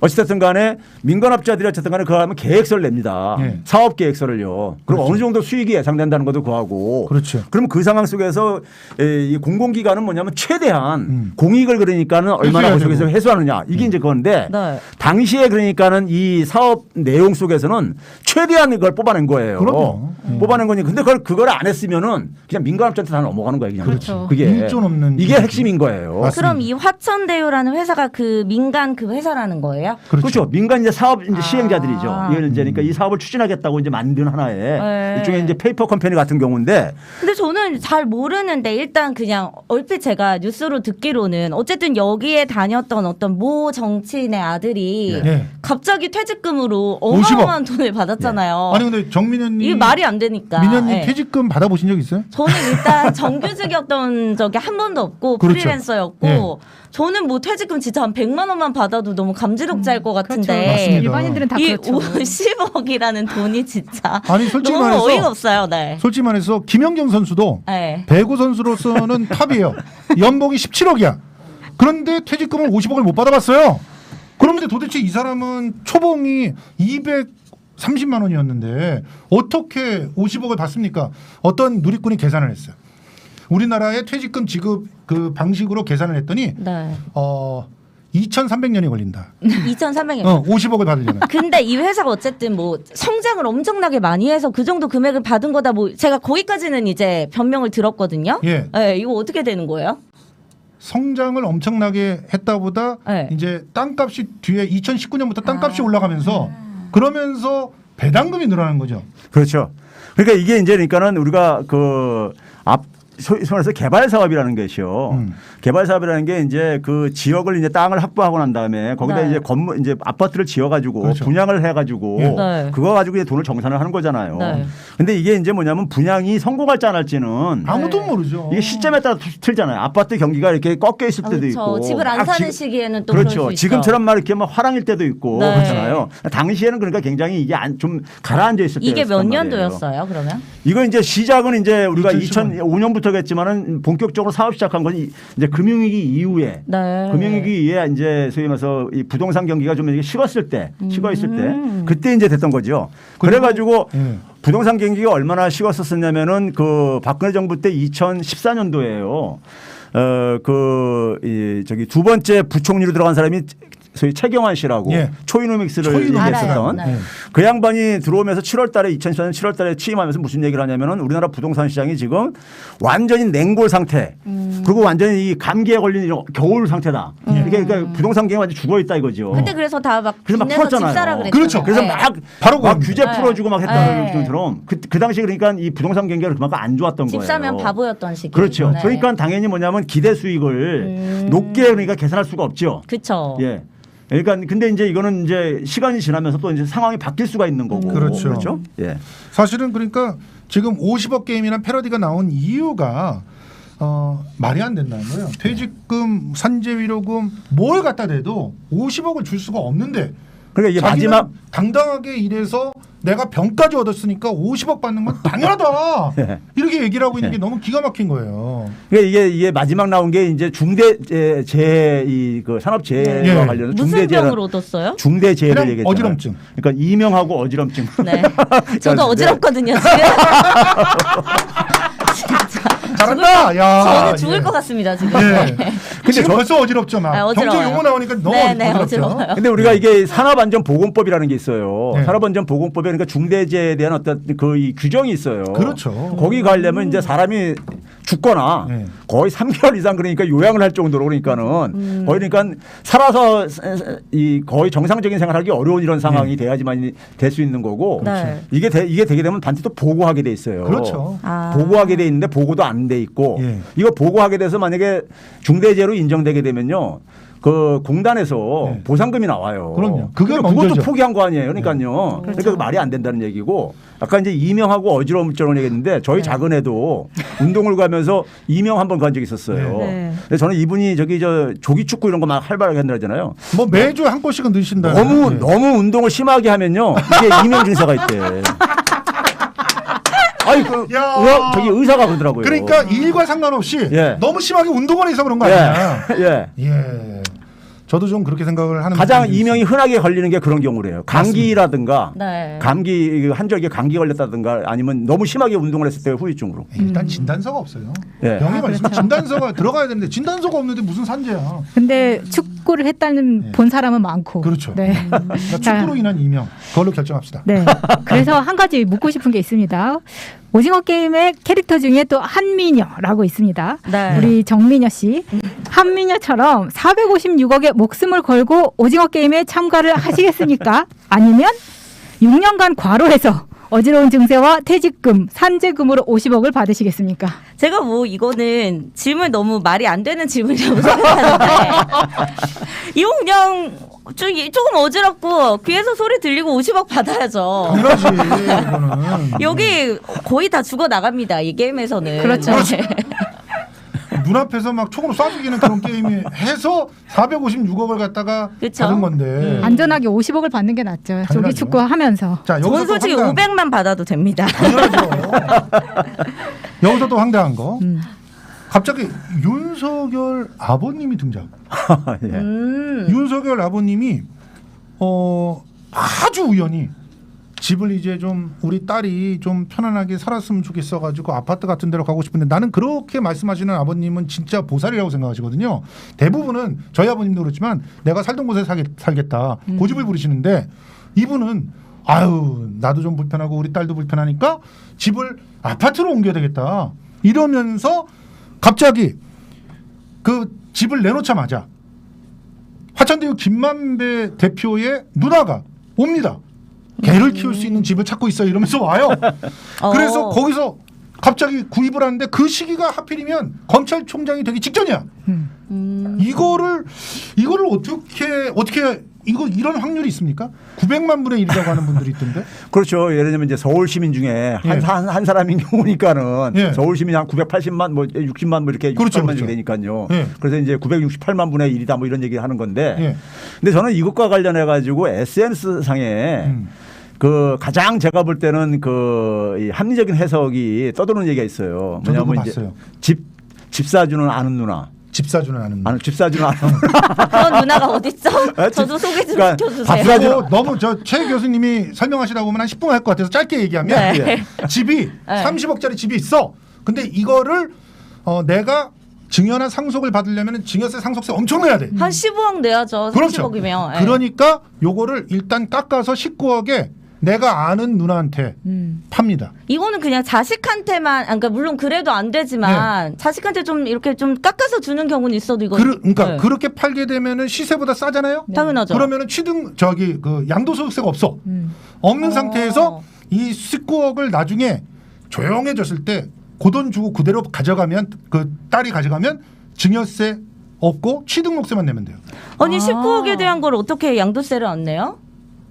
어찌됐든 간에 민간업자들이 어쨌든 간에 그거 하면 계획서를 냅니다. 네. 사업 계획서를요. 그리고 그렇죠. 어느 정도 수익이 예상된다는 것도 구하고. 그렇죠. 그럼 그 상황 속에서 이 공공기관은 뭐냐면 최대한 음. 공익을 그러니까는 얼마나 해소해야 그 속에서 되고. 해소하느냐 이게 이제 그건데 네. 당시에 그러니까는 이 사업 내용 속에서는 최대한 그걸 뽑아낸 거예요. 그럼요. 뽑아낸 거니 근데 그걸 안 했으면 그냥 민간업자한테 다 넘어가는 거예요. 그냥. 그렇죠. 그게 일존 없는 이게 기술이죠. 핵심인 거예요. 맞습니다. 그럼 이 화천대유라는 회사가 그 민간 그 회사라는 거예요? 그렇죠. 민간 이제 사업 이제 시행자들이죠. 아. 이걸 이제 그러니까 이 사업을 추진하겠다고 이제 만든 하나의 네. 일종의 이제 페이퍼 컴퍼니 같은 경우인데 근데 저는 잘 모르는데 일단 그냥 얼핏 제가 뉴스로 듣기로는 어쨌든 여기에 다녔던 어떤 모 정치인의 아들이 네. 갑자기 퇴직금으로 50억. 어마어마한 돈을 받았잖아요. 아니 근데 정민현님 이게 말이 안 되니까. 민현님 네. 퇴직금 받아보신 적 있어요? 저는 일단 정규직이었던 적이 한 번도 없고 그렇죠. 프리랜서였고 네. 저는 뭐 퇴직금 진짜 한 100만 원만 받아도 너무 감지덕자일 것 같은데 그렇죠. 맞습니다. 일반인들은 다 이 그렇죠. 50억이라는 돈이 진짜 아니 솔직히 너무 말해서 어이가 없어요. 네. 솔직히 말해서 김연경 선수도 네. 배구 선수로서는 탑이에요. 연봉이 17억이야. 그런데 퇴직금을 50억을 못 받아봤어요. 그런데 도대체 이 사람은 초봉이 230만 원이었는데 어떻게 50억을 받습니까? 어떤 누리꾼이 계산을 했어요. 우리나라의 퇴직금 지급 그 방식으로 계산을 했더니 네. 2,300년이 걸린다. 2,300원. 50억을 받으려면. 근데 이 회사가 어쨌든 뭐 성장을 엄청나게 많이 해서 그 정도 금액을 받은 거다 뭐 제가 거기까지는 이제 변명을 들었거든요. 예. 네, 이거 어떻게 되는 거예요? 성장을 엄청나게 했다보다 네. 이제 땅값이 뒤에 2019년부터 땅값이 올라가면서 그러면서 배당금이 늘어나는 거죠. 그렇죠. 그러니까 이게 이제 그러니까는 우리가 소위 말해서 개발 사업이라는 것이요. 개발 사업이라는 게 이제 그 지역을 이제 땅을 확보하고 난 다음에 거기다 네. 이제 건물 이제 아파트를 지어가지고 그렇죠. 분양을 해가지고 예. 네. 그거 가지고 이제 돈을 정산을 하는 거잖아요. 네. 근데 이게 이제 뭐냐면 분양이 성공할지 안 할지는 아무도 모르죠. 이게 시점에 따라 틀잖아요. 아파트 경기가 이렇게 꺾여 있을 때도 그렇죠. 있고. 집을 안 막 사는 지- 시기에는 또 그렇죠. 그럴 수 있죠. 지금처럼 막 이렇게 막 화랑일 때도 있고 네. 그렇잖아요. 당시에는 그러니까 굉장히 이게 좀 가라앉아 있을 이게 몇 때였단 말이에요. 년도였어요? 그러면? 이거 이제 시작은 이제 우리가 2015 2005년부터겠지만은 본격적으로 사업 시작한 건 이제 금융위기 이후에 네. 금융위기 이후에 이제 소위 말해서 이 부동산 경기가 좀 이렇게 식었을 때 그때 이제 됐던 거죠. 그래가지고 예. 부동산 경기가 얼마나 식었었냐면은 그 박근혜 정부 때 2014년도에요. 저기 두 번째 부총리로 들어간 사람이 소위 최경환 씨라고 예. 초이노믹스를 초이노믹스. 얘기했었던 알아요. 네. 그 양반이 들어오면서 7월달에 2014년 7월달에 취임하면서 무슨 얘기를 하냐면은 우리나라 부동산 시장이 지금 완전히 냉골 상태 그리고 완전히 이 감기에 걸린 이런 겨울 상태다. 그러니까 부동산 경기가 완전 죽어 있다 이거죠. 그때 그래서 다 막 그래서 막 빚내서 집 풀었잖아요. 사라 그랬죠. 그렇죠. 그래서 네. 바로 그겁니다. 규제 네. 풀어주고 막 했다는 네. 것처럼 그 당시 그러니까 이 부동산 경기가 그만큼 안 좋았던 집 거예요. 사면 바보였던 시기. 그렇죠. 네. 그러니까 당연히 뭐냐면 기대 수익을 높게 그러니까 계산할 수가 없죠. 그렇죠. 예. 그러니까 근데 이제 이거는 이제 시간이 지나면서 또 이제 상황이 바뀔 수가 있는 거고. 그렇죠. 예. 사실은 그러니까 지금 50억 게임이나 패러디가 나온 이유가 말이 안 된다는 거예요. 퇴직금, 산재위로금 뭘 갖다 대도 50억을 줄 수가 없는데 그러니까 이게 자기는 마지막 당당하게 일해서 내가 병까지 얻었으니까 50억 받는 건 당연하다. 예. 이렇게 얘기를 하고 있는 게 너무 기가 막힌 거예요. 그러니까 이게 마지막 나온 게 이제 중대 그 산업 재해와 예. 관련해서 무슨 중대 재해 병을 얻었어요? 중대 재해를 그냥 얘기했잖아요. 어지럼증. 그러니까 이명하고 어지럼증. 네. 저도 네. 어지럽거든요, 지금. 진짜. 잘한다. 야. 저는 죽을 예. 것 같습니다, 지금. 예. 네. 근데 벌써 어지럽죠, 막. 아, 어지러워요. 경제 용어 나오니까 너무 네, 어지럽죠. 어지러워요. 근데 우리가 이게 산업안전보건법이라는 게 있어요. 네. 산업안전보건법에 그러니까 중대재해에 대한 어떤 그 이 규정이 있어요. 그렇죠. 거기 가려면 이제 사람이 죽거나 네. 거의 3개월 이상 그러니까 요양을 할 정도로 그러니까는 거의 그러니까 살아서 이 거의 정상적인 생활하기 어려운 이런 상황이 돼야지만 될 수 있는 거고 네. 이게 되게 되면 반드시 또 보고하게 돼 있어요. 그렇죠. 아. 보고하게 돼 있는데 보고도 안 돼 있고 예. 이거 보고하게 돼서 만약에 중대재해로 인정되게 되면요. 그 공단에서 네. 보상금이 나와요. 그럼요. 그게 그러니까 그것도 먼저죠. 포기한 거 아니에요. 그러니까요. 그러니까 말이 안 된다는 얘기고 아까 이제 이명하고 어지러움 저런 얘기했는데 저희 작은 애도 운동을 가면서 이명 한번 간 적이 있었어요. 네. 근데 저는 이분이 저기 저 조기 축구 이런 거 막 활발하게 한다잖아요. 뭐 매주 한 골씩은 넣으신다. 너무 운동을 심하게 하면요 이게 이명 증세가 있대. 아니 그 야. 저기 의사가 그러더라고요. 그러니까 일과 상관없이 예. 너무 심하게 운동을 해서 그런 거 아니야. 예. 예. 저도 좀 그렇게 생각을 하는 가장 부분이 이명이 흔하게 걸리는 게 그런 경우래요. 감기라든가 네. 감기 한절기에 감기 걸렸다든가 아니면 너무 심하게 운동을 했을 때 후유증으로. 일단 진단서가 없어요. 예. 병이 걸리면 진단서가 들어가야 되는데 진단서가 없는데 무슨 산재야. 근데 축구를 했다는 네. 본 사람은 많고. 그렇죠. 네. 그러니까 자, 축구로 인한 이명 그걸로 결정합시다. 네. 그래서 한 가지 묻고 싶은 게 있습니다. 오징어 게임의 캐릭터 중에 또 한미녀라고 있습니다. 네. 우리 정미녀 씨. 한미녀처럼 456억의 목숨을 걸고 오징어 게임에 참가를 하시겠습니까? 아니면 6년간 과로해서 어지러운 증세와 퇴직금, 산재금으로 50억을 받으시겠습니까? 제가 뭐 이거는 질문 너무 말이 안 되는 질문이라고 생각하는데 이거 그냥 조금 어지럽고 귀에서 소리 들리고 50억 받아야죠. 당연하지. 이거는 여기 거의 다 죽어 나갑니다. 이 게임에서는. 그렇죠. 네. 눈앞에서 막 총으로 쏴 죽이는 그런 게임이 해서 456억을 갖다가 그쵸? 받은 건데. 안전하게 50억을 받는 게 낫죠. 당연하죠. 조기 축구 하면서. 자, 여기서 저는 또 솔직히 황당한 500만 받아도 됩니다. 당연하죠. 여기서 또 황당한 거. 음. 갑자기 윤석열 아버님이 등장. 예. 윤석열 아버님이 아주 우연히 집을 이제 좀 우리 딸이 좀 편안하게 살았으면 좋겠어가지고 아파트 같은 데로 가고 싶은데 나는 그렇게 말씀하시는 아버님은 진짜 보살이라고 생각하시거든요. 대부분은 저희 아버님도 그렇지만 내가 살던 곳에 살겠다 고집을 부리시는데 이분은 아유 나도 좀 불편하고 우리 딸도 불편하니까 집을 아파트로 옮겨야 되겠다 이러면서 갑자기 그 집을 내놓자마자 화천대유 김만배 대표의 누나가 옵니다. 개를 키울 수 있는 집을 찾고 있어요. 이러면서 와요. 그래서 거기서 갑자기 구입을 하는데 그 시기가 하필이면 검찰총장이 되기 직전이야. 이거를 어떻게 이런 확률이 있습니까? 900만 분의 1이라고 하는 분들이 있던데. 그렇죠. 예를 들면 이제 서울 시민 중에 한 사람인 경우니까는 예. 서울 시민이 한 980만 뭐 60만 뭐 이렇게 그렇죠, 68만 그렇죠. 되니까요. 예. 그래서 이제 968만 분의 1이다 뭐 이런 얘기 하는 건데. 예. 근데 저는 이것과 관련해 가지고 SNS 상에 그 가장 제가 볼 때는 이 합리적인 해석이 떠도는 얘기가 있어요. 저도 뭐냐면 그거 봤어요. 집 사주는 아는 누나. 집 사주는 아는 분. 집 사주는 아는 누나. 그런 누나가 어딨죠? 아, 저도 소개 좀 그러니까 시켜주세요. 밥사주- 너무 최 교수님이 설명하시다 보면 한 10분 할 것 같아서 짧게 얘기하면 네. 집이 네. 30억짜리 집이 있어. 근데 이거를 내가 증여나 상속을 받으려면 증여세 상속세 엄청 내야 돼. 한 15억 내야죠. 그렇죠. 30억이면. 그러니까 요거를 일단 깎아서 19억에 내가 아는 누나한테 팝니다. 이거는 그냥 자식한테만, 그러니까 물론 그래도 안 되지만 자식한테 좀 이렇게 좀 깎아서 주는 경우는 있어도 이거. 그러니까 네. 그렇게 팔게 되면은 시세보다 싸잖아요. 당연하죠. 그러면은 그 양도소득세가 없어. 없는 상태에서 이 19억을 나중에 조용해졌을 때 그 돈 주고 그대로 가져가면 그 딸이 가져가면 증여세 없고 취등록세만 내면 돼요. 아니 19억에 대한 걸 어떻게 양도세를 안 내요?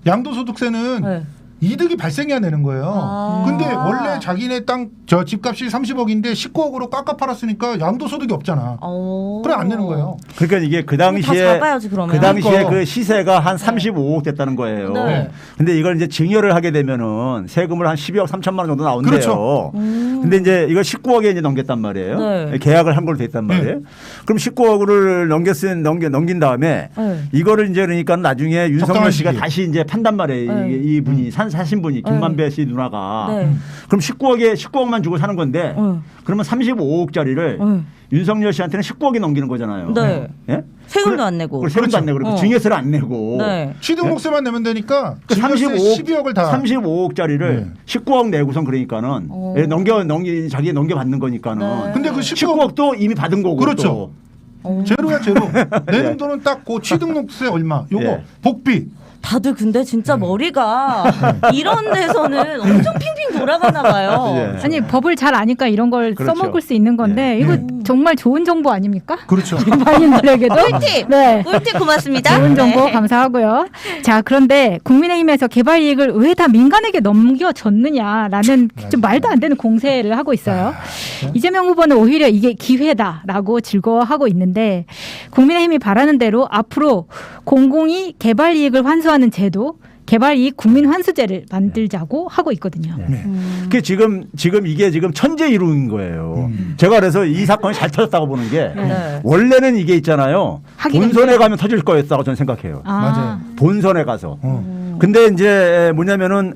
양도소득세는 네. 이득이 발생해야 내는 거예요. 아. 근데 원래 자기네 땅 집값이 30억인데 19억으로 깎아 팔았으니까 양도소득이 없잖아. 그래 안 내는 거예요. 그러니까 이게 그 다 당시에 잡아야지 그러면. 그 당시에 그러니까. 그 시세가 한 35억 됐다는 거예요. 네. 근데 이걸 이제 증여를 하게 되면은 세금을 한 12억 3천만 원 정도 나온대요. 그렇죠. 근데 이제 이걸 19억에 이제 넘겼단 말이에요. 네. 계약을 한 걸로 됐단 말이에요. 그럼 19억을 넘긴 다음에 네. 이거를 이제 그러니까 나중에 윤석열 적당한 씨가 시기에. 다시 이제 판단 말이에요. 네. 이분이 사신 분이 김만배 씨 누나가 네. 그럼 19억만 주고 사는 건데 그러면 35억짜리를 네. 윤석열 씨한테는 19억이 넘기는 거잖아요. 네. 예? 세금도 안 내고. 세금도 안 내고 그리고 증여세를 안 내고 네. 취등록세만 내면 되니까 그 증여세 12억을 다 35억짜리를 네. 19억 내고선 그러니까는 예, 자기 넘겨받는 거니까는 네. 근데 그 19억 19억도 이미 받은 거고 그렇죠. 또. 제로야 제로. 내는 돈은 딱 그 취등록세 얼마. 요거 예. 복비. 다들 근데 진짜 머리가 이런 데서는 엄청 핑핑 돌아가나 봐요. 예. 아니 법을 잘 아니까 이런 걸 그렇죠. 써먹을 수 있는 건데 이거 정말 좋은 정보 아닙니까? 그렇죠. 일반인들에게도 꿀팁! 네. 꿀팁 고맙습니다. 좋은 정보 네. 감사하고요. 자, 그런데 국민의힘에서 개발 이익을 왜 다 민간에게 넘겨줬느냐라는 좀 말도 안 되는 공세를 하고 있어요. 이재명 후보는 오히려 이게 기회다라고 즐거워하고 있는데 국민의힘이 바라는 대로 앞으로 공공이 개발 이익을 환수하는 제도, 개발 이익 국민 환수제를 만들자고 하고 있거든요. 네. 그 지금 이게 지금 천재 이루인 거예요. 제가 그래서 이 사건이 잘 터졌다고 보는 게 네. 원래는 이게 있잖아요. 하긴 본선에 가면 터질 거였다고 저는 생각해요. 맞아요. 본선에 가서. 어. 근데 이제 뭐냐면은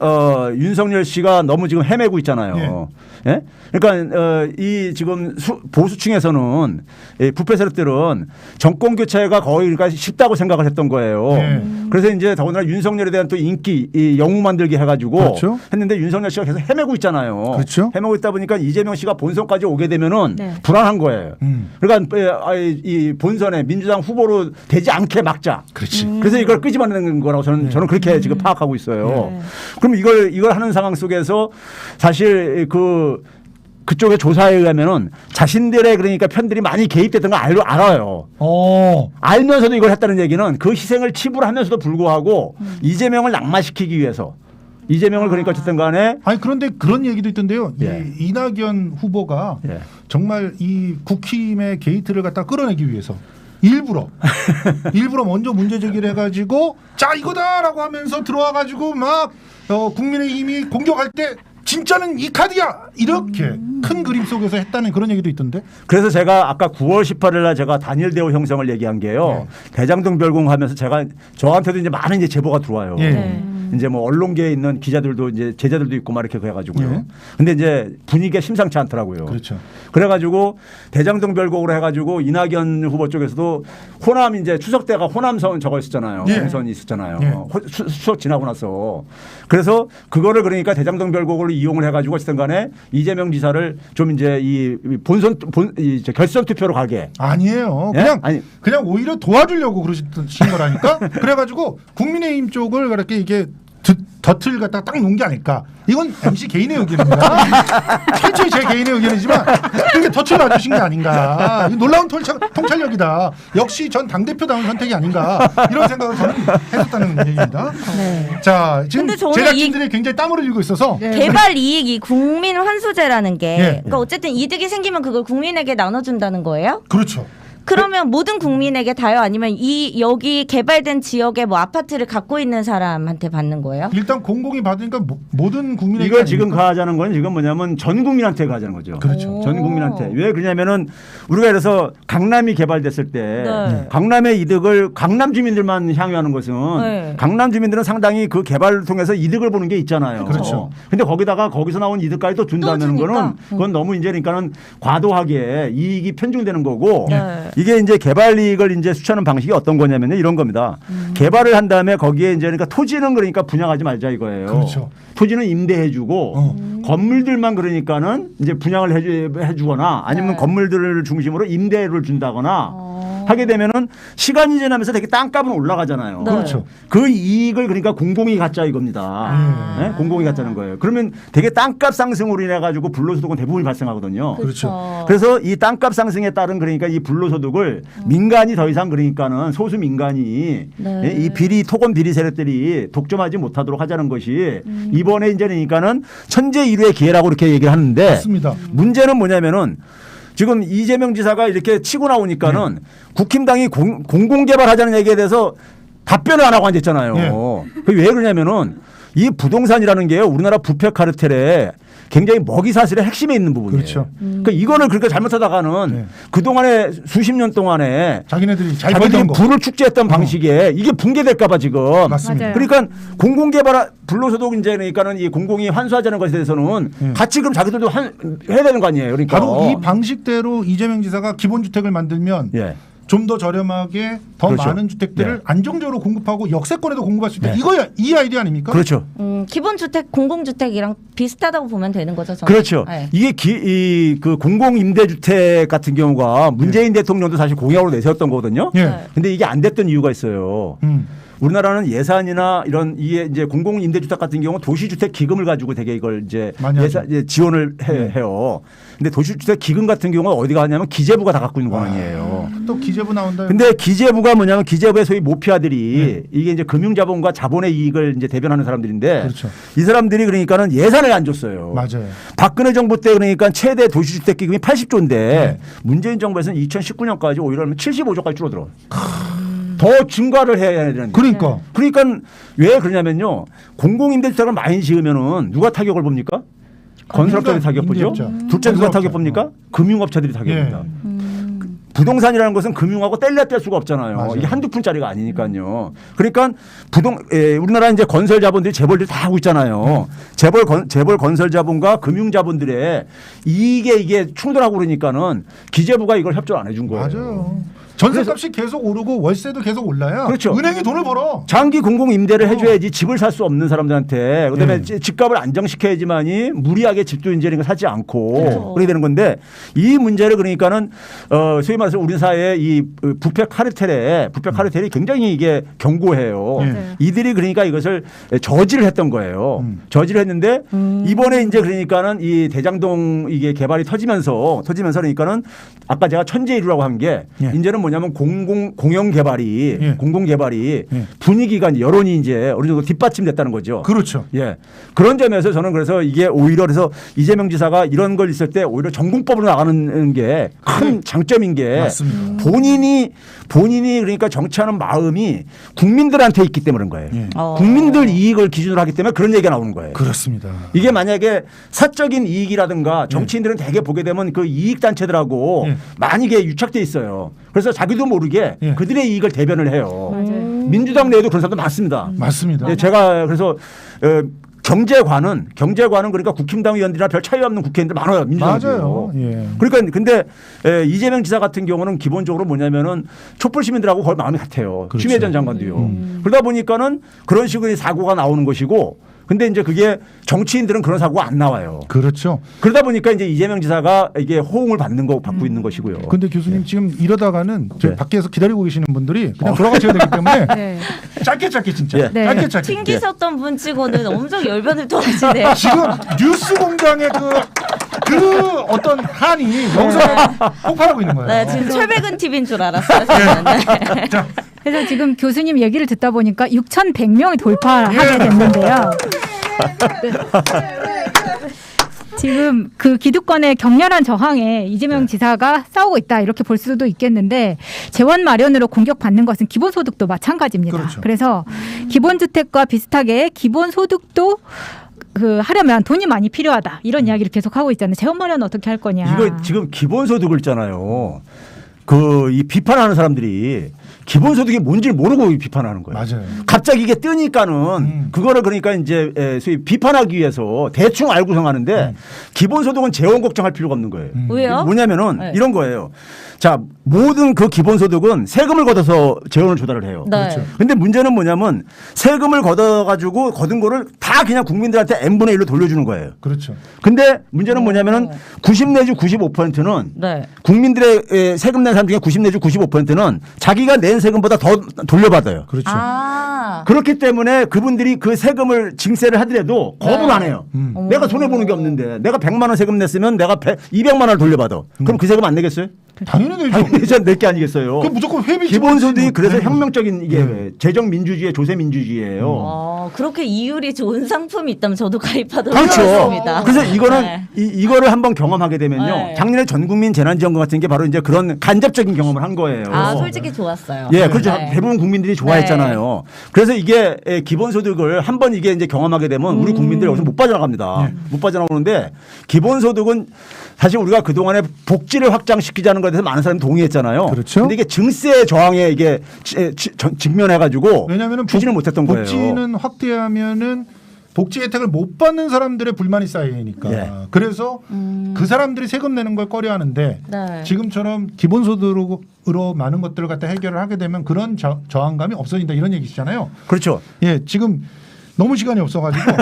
윤석열 씨가 너무 지금 헤매고 있잖아요. 예? 그러니까 이 지금 보수층에서는 이 부패 세력들은 정권 교체가 거의 그러니까 쉽다고 생각을 했던 거예요. 네. 그래서 이제 더군다나 윤석열에 대한 또 인기 이 영웅 만들기 해가지고 그렇죠. 했는데 윤석열 씨가 계속 헤매고 있잖아요. 그렇죠. 헤매고 있다 보니까 이재명 씨가 본선까지 오게 되면은 네. 불안한 거예요. 그러니까 이 본선에 민주당 후보로 되지 않게 막자. 그렇지. 그래서 이걸 끄집어내는 거라고 저는 그렇게 지금 파악하고 있어요. 그럼 이걸 하는 상황 속에서 사실 그쪽의 조사에 의하면은 자신들의 그러니까 편들이 많이 개입됐던 걸 알아요. 알면서도 이걸 했다는 얘기는 그 희생을 치부하면서도 불구하고 이재명을 낙마시키기 위해서 이재명을 그러니까 어쨌든 간에 아니 그런데 그런 얘기도 있던데요. 예. 이 이낙연 후보가 예. 정말 이 국힘의 게이트를 갖다 끌어내기 위해서 일부러 먼저 문제 제기를 해가지고 자 이거다라고 하면서 들어와가지고 막 국민의힘이 공격할 때 진짜는 이 카드야 이렇게 큰 그림 속에서 했다는 그런 얘기도 있던데. 그래서 제가 아까 9월 18일 날 제가 단일 대우 형성을 얘기한 게요. 대장동 별공하면서 저한테도 이제 많은 이제 제보가 들어와요. 예. 이제 뭐 언론계에 있는 기자들도 이제 제자들도 있고 막 이렇게 그래가지고요. 예. 근데 이제 분위기가 심상치 않더라고요. 그렇죠. 그래가지고 대장동 별곡으로 해가지고 이낙연 후보 쪽에서도 호남 이제 추석 때가 호남선 저거 있었잖아요. 예. 공선이 있었잖아요. 예. 추석 지나고 나서 그래서 그거를 그러니까 대장동 별곡을 이용을 해가지고 어쨌든 간에 이재명 지사를 좀 이제 이 결선 투표로 가게. 아니에요. 예? 그냥 오히려 도와주려고 그러신 거라니까. 그래가지고 국민의힘 쪽을 그렇게 이게 덫을 갖다 딱 놓은 게 아닐까. 이건 MC 개인의 의견입니다. 철저히 제 개인의 의견이지만 그게 덫을 놔주신 게 아닌가. 놀라운 통찰력이다. 역시 전 당대표다운 선택이 아닌가. 이런 생각을 저는 했었다는 얘기입니다. 네. 자, 지금 근데 저는 제작진들이 굉장히 땀을 흘리고 있어서 네. 개발 이익이 국민 환수제라는 게 예. 그러니까 어쨌든 이득이 생기면 그걸 국민에게 나눠준다는 거예요? 그렇죠. 그러면 모든 국민에게 다요? 아니면 여기 개발된 지역에 뭐 아파트를 갖고 있는 사람한테 받는 거예요? 일단 공공이 받으니까 모든 국민에게 이걸 지금 아닙니까? 가하자는 건 지금 뭐냐면 전 국민한테 가하자는 거죠. 그렇죠. 전 국민한테. 왜 그러냐면은 우리가 그래서 강남이 개발됐을 때 네. 강남의 이득을 강남 주민들만 향유하는 것은 네. 강남 주민들은 상당히 그 개발을 통해서 이득을 보는 게 있잖아요. 그렇죠. 근데 거기서 나온 이득까지 또 준다는 주니까. 거는 그건 너무 이제 그러니까는 과도하게 이익이 편중되는 거고 네. 이게 이제 개발 이익을 이제 수취하는 방식이 어떤 거냐면요. 이런 겁니다. 개발을 한 다음에 거기에 이제 그러니까 토지는 그러니까 분양하지 말자 이거예요. 그렇죠. 토지는 임대해주고 건물들만 그러니까는 이제 분양을 해주거나 아니면 네. 건물들을 중심으로 임대를 준다거나 하게 되면은 시간이 지나면서 되게 땅값은 올라가잖아요. 네. 그렇죠. 그 이익을 그러니까 공공이 갖자 이겁니다. 네? 공공이 갖자는 거예요. 그러면 되게 땅값 상승으로 인해 가지고 불로소득은 대부분이 발생하거든요. 그렇죠. 그래서 이 땅값 상승에 따른 그러니까 이 불로소득을 민간이 더 이상 그러니까는 소수 민간이 네. 이 비리 토건 비리 세력들이 독점하지 못하도록 하자는 것이 이번에 이제 그러니까는 천재 일우의 기회라고 이렇게 얘기를 하는데 맞습니다. 문제는 뭐냐면은 지금 이재명 지사가 이렇게 치고 나오니까는 국힘당이 공공개발하자는 얘기에 대해서 답변을 안 하고 앉았잖아요. 그게 왜 그러냐면은 이 부동산이라는 게 우리나라 부패 카르텔에 굉장히 먹이 사슬의 핵심에 있는 부분이에요. 그렇죠. 그러니까 이거를 그렇게 잘못하다가는 그동안에 수십 년 동안에 자기네들이 잘 자기들이 벌던 거. 부를 축제했던 방식에 이게 붕괴될까 봐 지금. 맞습니다. 맞아요. 그러니까 공공개발 불로소득 이제 그러니까는 이 공공이 환수하자는 것에 대해서는 같이 그럼 자기들도 해야 되는 거 아니에요. 그러니까 바로 이 방식대로 이재명 지사가 기본주택을 만들면 예. 좀 더 저렴하게 더 그렇죠. 많은 주택들을 네. 안정적으로 공급하고 역세권에도 공급할 수 있다. 네. 이거야 이 아이디어 아닙니까? 그렇죠. 기본주택, 공공주택이랑 비슷하다고 보면 되는 거죠. 저는. 그렇죠. 네. 이게 그 공공임대주택 같은 경우가 문재인 대통령도 사실 공약으로 내세웠던 거거든요. 예. 네. 근데 이게 안 됐던 이유가 있어요. 우리나라는 예산이나 이런 이게 이제 공공임대주택 같은 경우 도시주택 기금을 가지고 되게 이걸 이제 많이 하죠. 이제 지원을 해요. 근데 도시주택 기금 같은 경우는 어디 가냐면 기재부가 다 갖고 있는 권한이에요. 또 기재부 나온다. 근데 기재부가 뭐냐면 기재부의 소위 모피아들이 이게 이제 금융자본과 자본의 이익을 이제 대변하는 사람들인데 그렇죠. 이 사람들이 그러니까는 예산을 안 줬어요. 맞아요. 박근혜 정부 때 그러니까 최대 도시주택 기금이 80조인데 문재인 정부에서는 2019년까지 오히려 75조까지 줄어들어. 더 증가를 해야 되는데. 그러니까 그러니까 왜 그러냐면요. 공공임대주택을 많이 지으면은 누가 타격을 봅니까? 건설업자들이 타격 보죠. 임대업자. 둘째 누가 건설업자. 타격 봅니까? 금융업체들이 타격 예. 봅니다. 부동산이라는 것은 금융하고 뗄래야 뗄 수가 없잖아요. 맞아요. 이게 한두 푼짜리가 아니니까요. 그러니까 우리나라 이제 건설 자본들이 재벌들이 다 하고 있잖아요. 재벌 건설 자본과 금융 자본들의 이게 충돌하고 그러니까는 기재부가 이걸 협조를 안 해준 거예요. 맞아요. 전세값이 계속 오르고 월세도 계속 올라야 그렇죠. 은행이 돈을 벌어. 장기 공공 임대를 해줘야지 집을 살 수 없는 사람들한테 그다음에 집값을 안정시켜야지만이 무리하게 집도 이제 이런 거 사지 않고 그렇죠. 그렇게 되는 건데 이 문제를 그러니까는 소위 말해서 우리 사회의 이 부패 카르텔이 굉장히 이게 견고해요. 이들이 그러니까 이것을 저지를 했던 거예요. 저지를 했는데 이번에 이제 그러니까는 이 대장동 이게 개발이 터지면서 그러니까는 아까 제가 천재이루라고 한 게 이제는 뭐냐면 공영 개발이 분위기가 이제 여론이 이제 어느 정도 뒷받침됐다는 거죠. 그렇죠. 예. 그런 점에서 저는 그래서 이게 오히려 그래서 이재명 지사가 이런 걸 있을 때 오히려 전공법으로 나가는 게 큰 장점인 게 맞습니다. 본인이 그러니까 정치하는 마음이 국민들한테 있기 때문인 거예요. 국민들 이익을 기준으로 하기 때문에 그런 얘기가 나오는 거예요. 그렇습니다. 이게 만약에 사적인 이익이라든가 정치인들은 대개 보게 되면 그 이익 단체들하고 많이 이게 유착돼 있어요. 그래서 자기도 모르게 그들의 이익을 대변을 해요. 민주당 내에도 그런 사람도 많습니다. 맞습니다. 예, 제가 그래서 경제관은 그러니까 국힘당 의원들이나 별 차이 없는 국회의원들 많아요. 민주당이요. 맞아요. 예. 그러니까 근데 이재명 지사 같은 경우는 기본적으로 뭐냐면은 촛불 시민들하고 거의 마음이 같아요. 그렇죠. 추미애 전 장관도요. 그러다 보니까는 그런 식의 사고가 나오는 것이고 근데 이제 그게 정치인들은 그런 사고가 안 나와요. 그렇죠. 그러다 보니까 이제 이재명 지사가 이게 호응을 받고 있는 것이고요. 근데 교수님 지금 이러다가는 저 네. 밖에서 기다리고 계시는 분들이 그냥 돌아가셔야 되기 때문에 네. 짧게 진짜. 예. 네. 짧게. 튕기셨던 분 치고는 엄청 열변을 토하시네요. 지금 뉴스 공장의 그 어떤 한이 여기서 폭발하고 있는 거예요. 네, 지금 최백은 TV인 줄 알았어요. 저는. 네. 자, 그래서 지금 교수님 얘기를 듣다 보니까 6,100명이 돌파하게 됐는데요. 지금 그 기득권의 격렬한 저항에 이재명 지사가 싸우고 있다 이렇게 볼 수도 있겠는데 재원 마련으로 공격받는 것은 기본소득도 마찬가지입니다. 그렇죠. 그래서 기본주택과 비슷하게 기본소득도 하려면 돈이 많이 필요하다 이런 이야기를 계속 하고 있잖아요. 재원 마련 어떻게 할 거냐. 이거 지금 기본소득을 있잖아요. 이 비판하는 사람들이 기본소득이 뭔지 모르고 비판하는 거예요. 맞아요. 갑자기 이게 뜨니까는 그거를 그러니까 이제 소위 비판하기 위해서 대충 알고 생각하는데 기본소득은 재원 걱정할 필요가 없는 거예요. 왜요? 뭐냐면은 네. 이런 거예요. 자, 모든 그 기본소득은 세금을 걷어서 재원을 조달을 해요. 네. 그렇죠. 근데 문제는 뭐냐면 세금을 걷어가지고 거둔 거를 다 그냥 국민들한테 n분의 1로 돌려주는 거예요. 그렇죠. 근데 문제는 뭐냐면은 90 내지 95%는 네. 국민들의 세금 낸 사람 중에 90 내지 95%는 자기가 낸 세금보다 더 돌려받아요. 그렇죠. 그렇기 때문에 그분들이 그 세금을 징세를 하더라도 거부를 안 해요. 내가 손해보는 게 없는데 내가 100만 원 세금 냈으면 내가 200만 원을 돌려받아. 그럼 그 세금 안 내겠어요? 당연히 되죠. 당연히 낼게 아니겠어요. 그 무조건 회비 기본소득이 그래서 네. 혁명적인 이게 재정 민주주의, 조세 민주주의예요. 그렇게 이율이 좋은 상품이 있다면 저도 가입하도록 그렇죠. 하겠습니다. 그래서 이거는 네. 이거를 한번 경험하게 되면요. 네. 작년에 전국민 재난지원금 같은 게 바로 이제 그런 간접적인 경험을 한 거예요. 솔직히 좋았어요. 예, 그렇죠. 네. 대부분 국민들이 좋아했잖아요. 그래서 이게 기본소득을 한번 이게 이제 경험하게 되면 우리 국민들이 여기서 못 빠져나갑니다. 못 빠져나오는데 기본소득은 사실 우리가 그동안에 복지를 확장시키자는 것에 대해서 많은 사람이 동의했잖아요. 그렇죠. 근데 이게 증세 저항에 이게 직면해가지고 왜냐하면 추진을 못했던 거예요. 복지는 확대하면은 복지 혜택을 못 받는 사람들의 불만이 쌓이니까. 예. 그래서 그 사람들이 세금 내는 걸 꺼려하는데 네. 지금처럼 기본소득으로 많은 것들을 갖다 해결을 하게 되면 그런 저항감이 없어진다 이런 얘기시잖아요. 그렇죠. 예, 지금 너무 시간이 없어가지고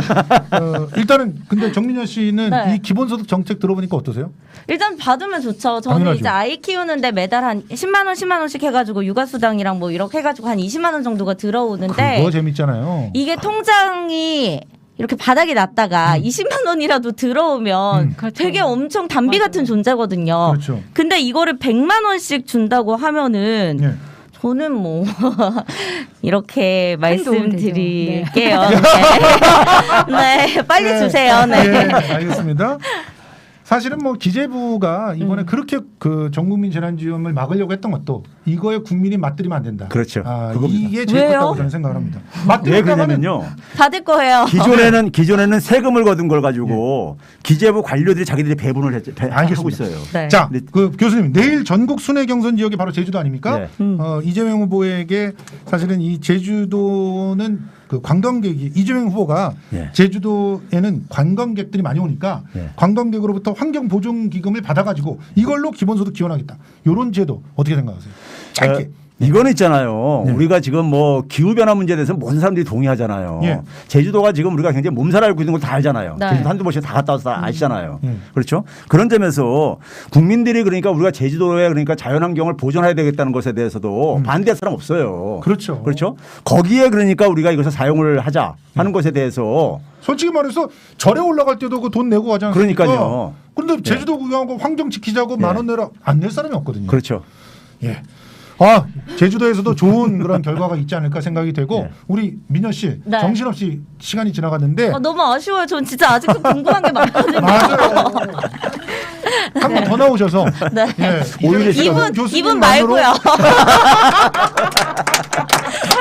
일단은 근데 정민현 씨는 네. 이 기본소득 정책 들어보니까 어떠세요? 일단 받으면 좋죠. 저는 당연하죠. 이제 아이 키우는데 매달 한 10만 원, 10만 원씩 해가지고 육아수당이랑 뭐 이렇게 해가지고 한 20만 원 정도가 들어오는데 그거 재밌잖아요. 이게 통장이 이렇게 바닥이 났다가 20만 원이라도 들어오면 그렇죠. 되게 엄청 단비 같은 존재거든요. 그렇죠. 근데 이거를 100만 원씩 준다고 하면은 예. 저는 뭐 이렇게 큰 도움 말씀드릴게요. 네. 빨리 네. 주세요. 네. 예, 알겠습니다. 사실은 뭐 기재부가 이번에 그렇게 그 전국민 재난지원을 막으려고 했던 것도 이거에 국민이 맞들이면 안 된다. 그렇죠. 아, 그겁니다. 이게 제일 왜요? 컸다고 저는 생각을 합니다. 왜 맞들이면 그러냐면요. 받을 거예요. 기존에는 세금을 거둔 걸 가지고 기재부 관료들이 자기들이 배분을 하고 알겠습니다. 있어요. 네. 자, 네. 그 교수님 내일 전국 순회 경선 지역이 바로 제주도 아닙니까? 네. 이재명 후보에게 사실은 이 제주도는 그 관광객이 이재명 후보가 예. 제주도에는 관광객들이 많이 오니까 예. 관광객으로부터 환경 보존 기금을 받아가지고 이걸로 기본소득 지원하겠다. 이런 제도 어떻게 생각하세요? 짧게. 이거는 있잖아요. 네. 우리가 지금 뭐 기후변화 문제에 대해서 모든 사람들이 동의하잖아요. 예. 제주도가 지금 우리가 굉장히 몸살 앓고 있는 걸 다 알잖아요. 네. 제주도 한두 번씩 다 갔다 와서 다 아시잖아요. 음. 그렇죠? 그런 점에서 국민들이 그러니까 우리가 제주도에 그러니까 자연환경을 보존해야 되겠다는 것에 대해서도 반대할 사람 없어요. 그렇죠. 그렇죠? 거기에 그러니까 우리가 이것을 사용을 하자 하는 것에 대해서 솔직히 말해서 절에 올라갈 때도 그 돈 내고 가지 않습니까? 그러니까요. 그런데 제주도 구경하고 환경 지키자고 10,000원 내라 안 낼 사람이 없거든요. 그렇죠. 예. 아 제주도에서도 좋은 그런 결과가 있지 않을까 생각이 되고 네. 우리 민현 씨 네. 정신없이 시간이 지나갔는데 너무 아쉬워요. 전 진짜 아직도 궁금한 게 많거든요. 맞아요. 한 번 더 나오셔서 네. 예. 오윤혜 씨가 이재명 이분 교수님만으로 말고요.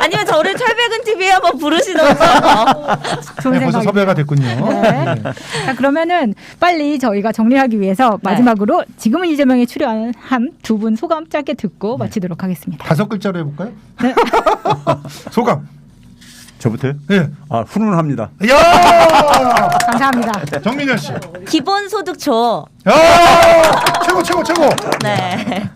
아니면 저를 철백은 TV에 한번 부르시던가. 좋은 네, 벌써 생각이 섭외가 됐군요. 네. 네. 자, 그러면은 빨리 저희가 정리하기 위해서 마지막으로 지금은 이재명이 출연한 두 분 소감 짧게 듣고 마치도록 하겠습니다. 5글자로 해볼까요? 네. 소감. 저부터요? 예. 아, 훈훈합니다. 야 감사합니다. 정민현 씨. 기본소득 줘. 야 최고 최고 최고. 네.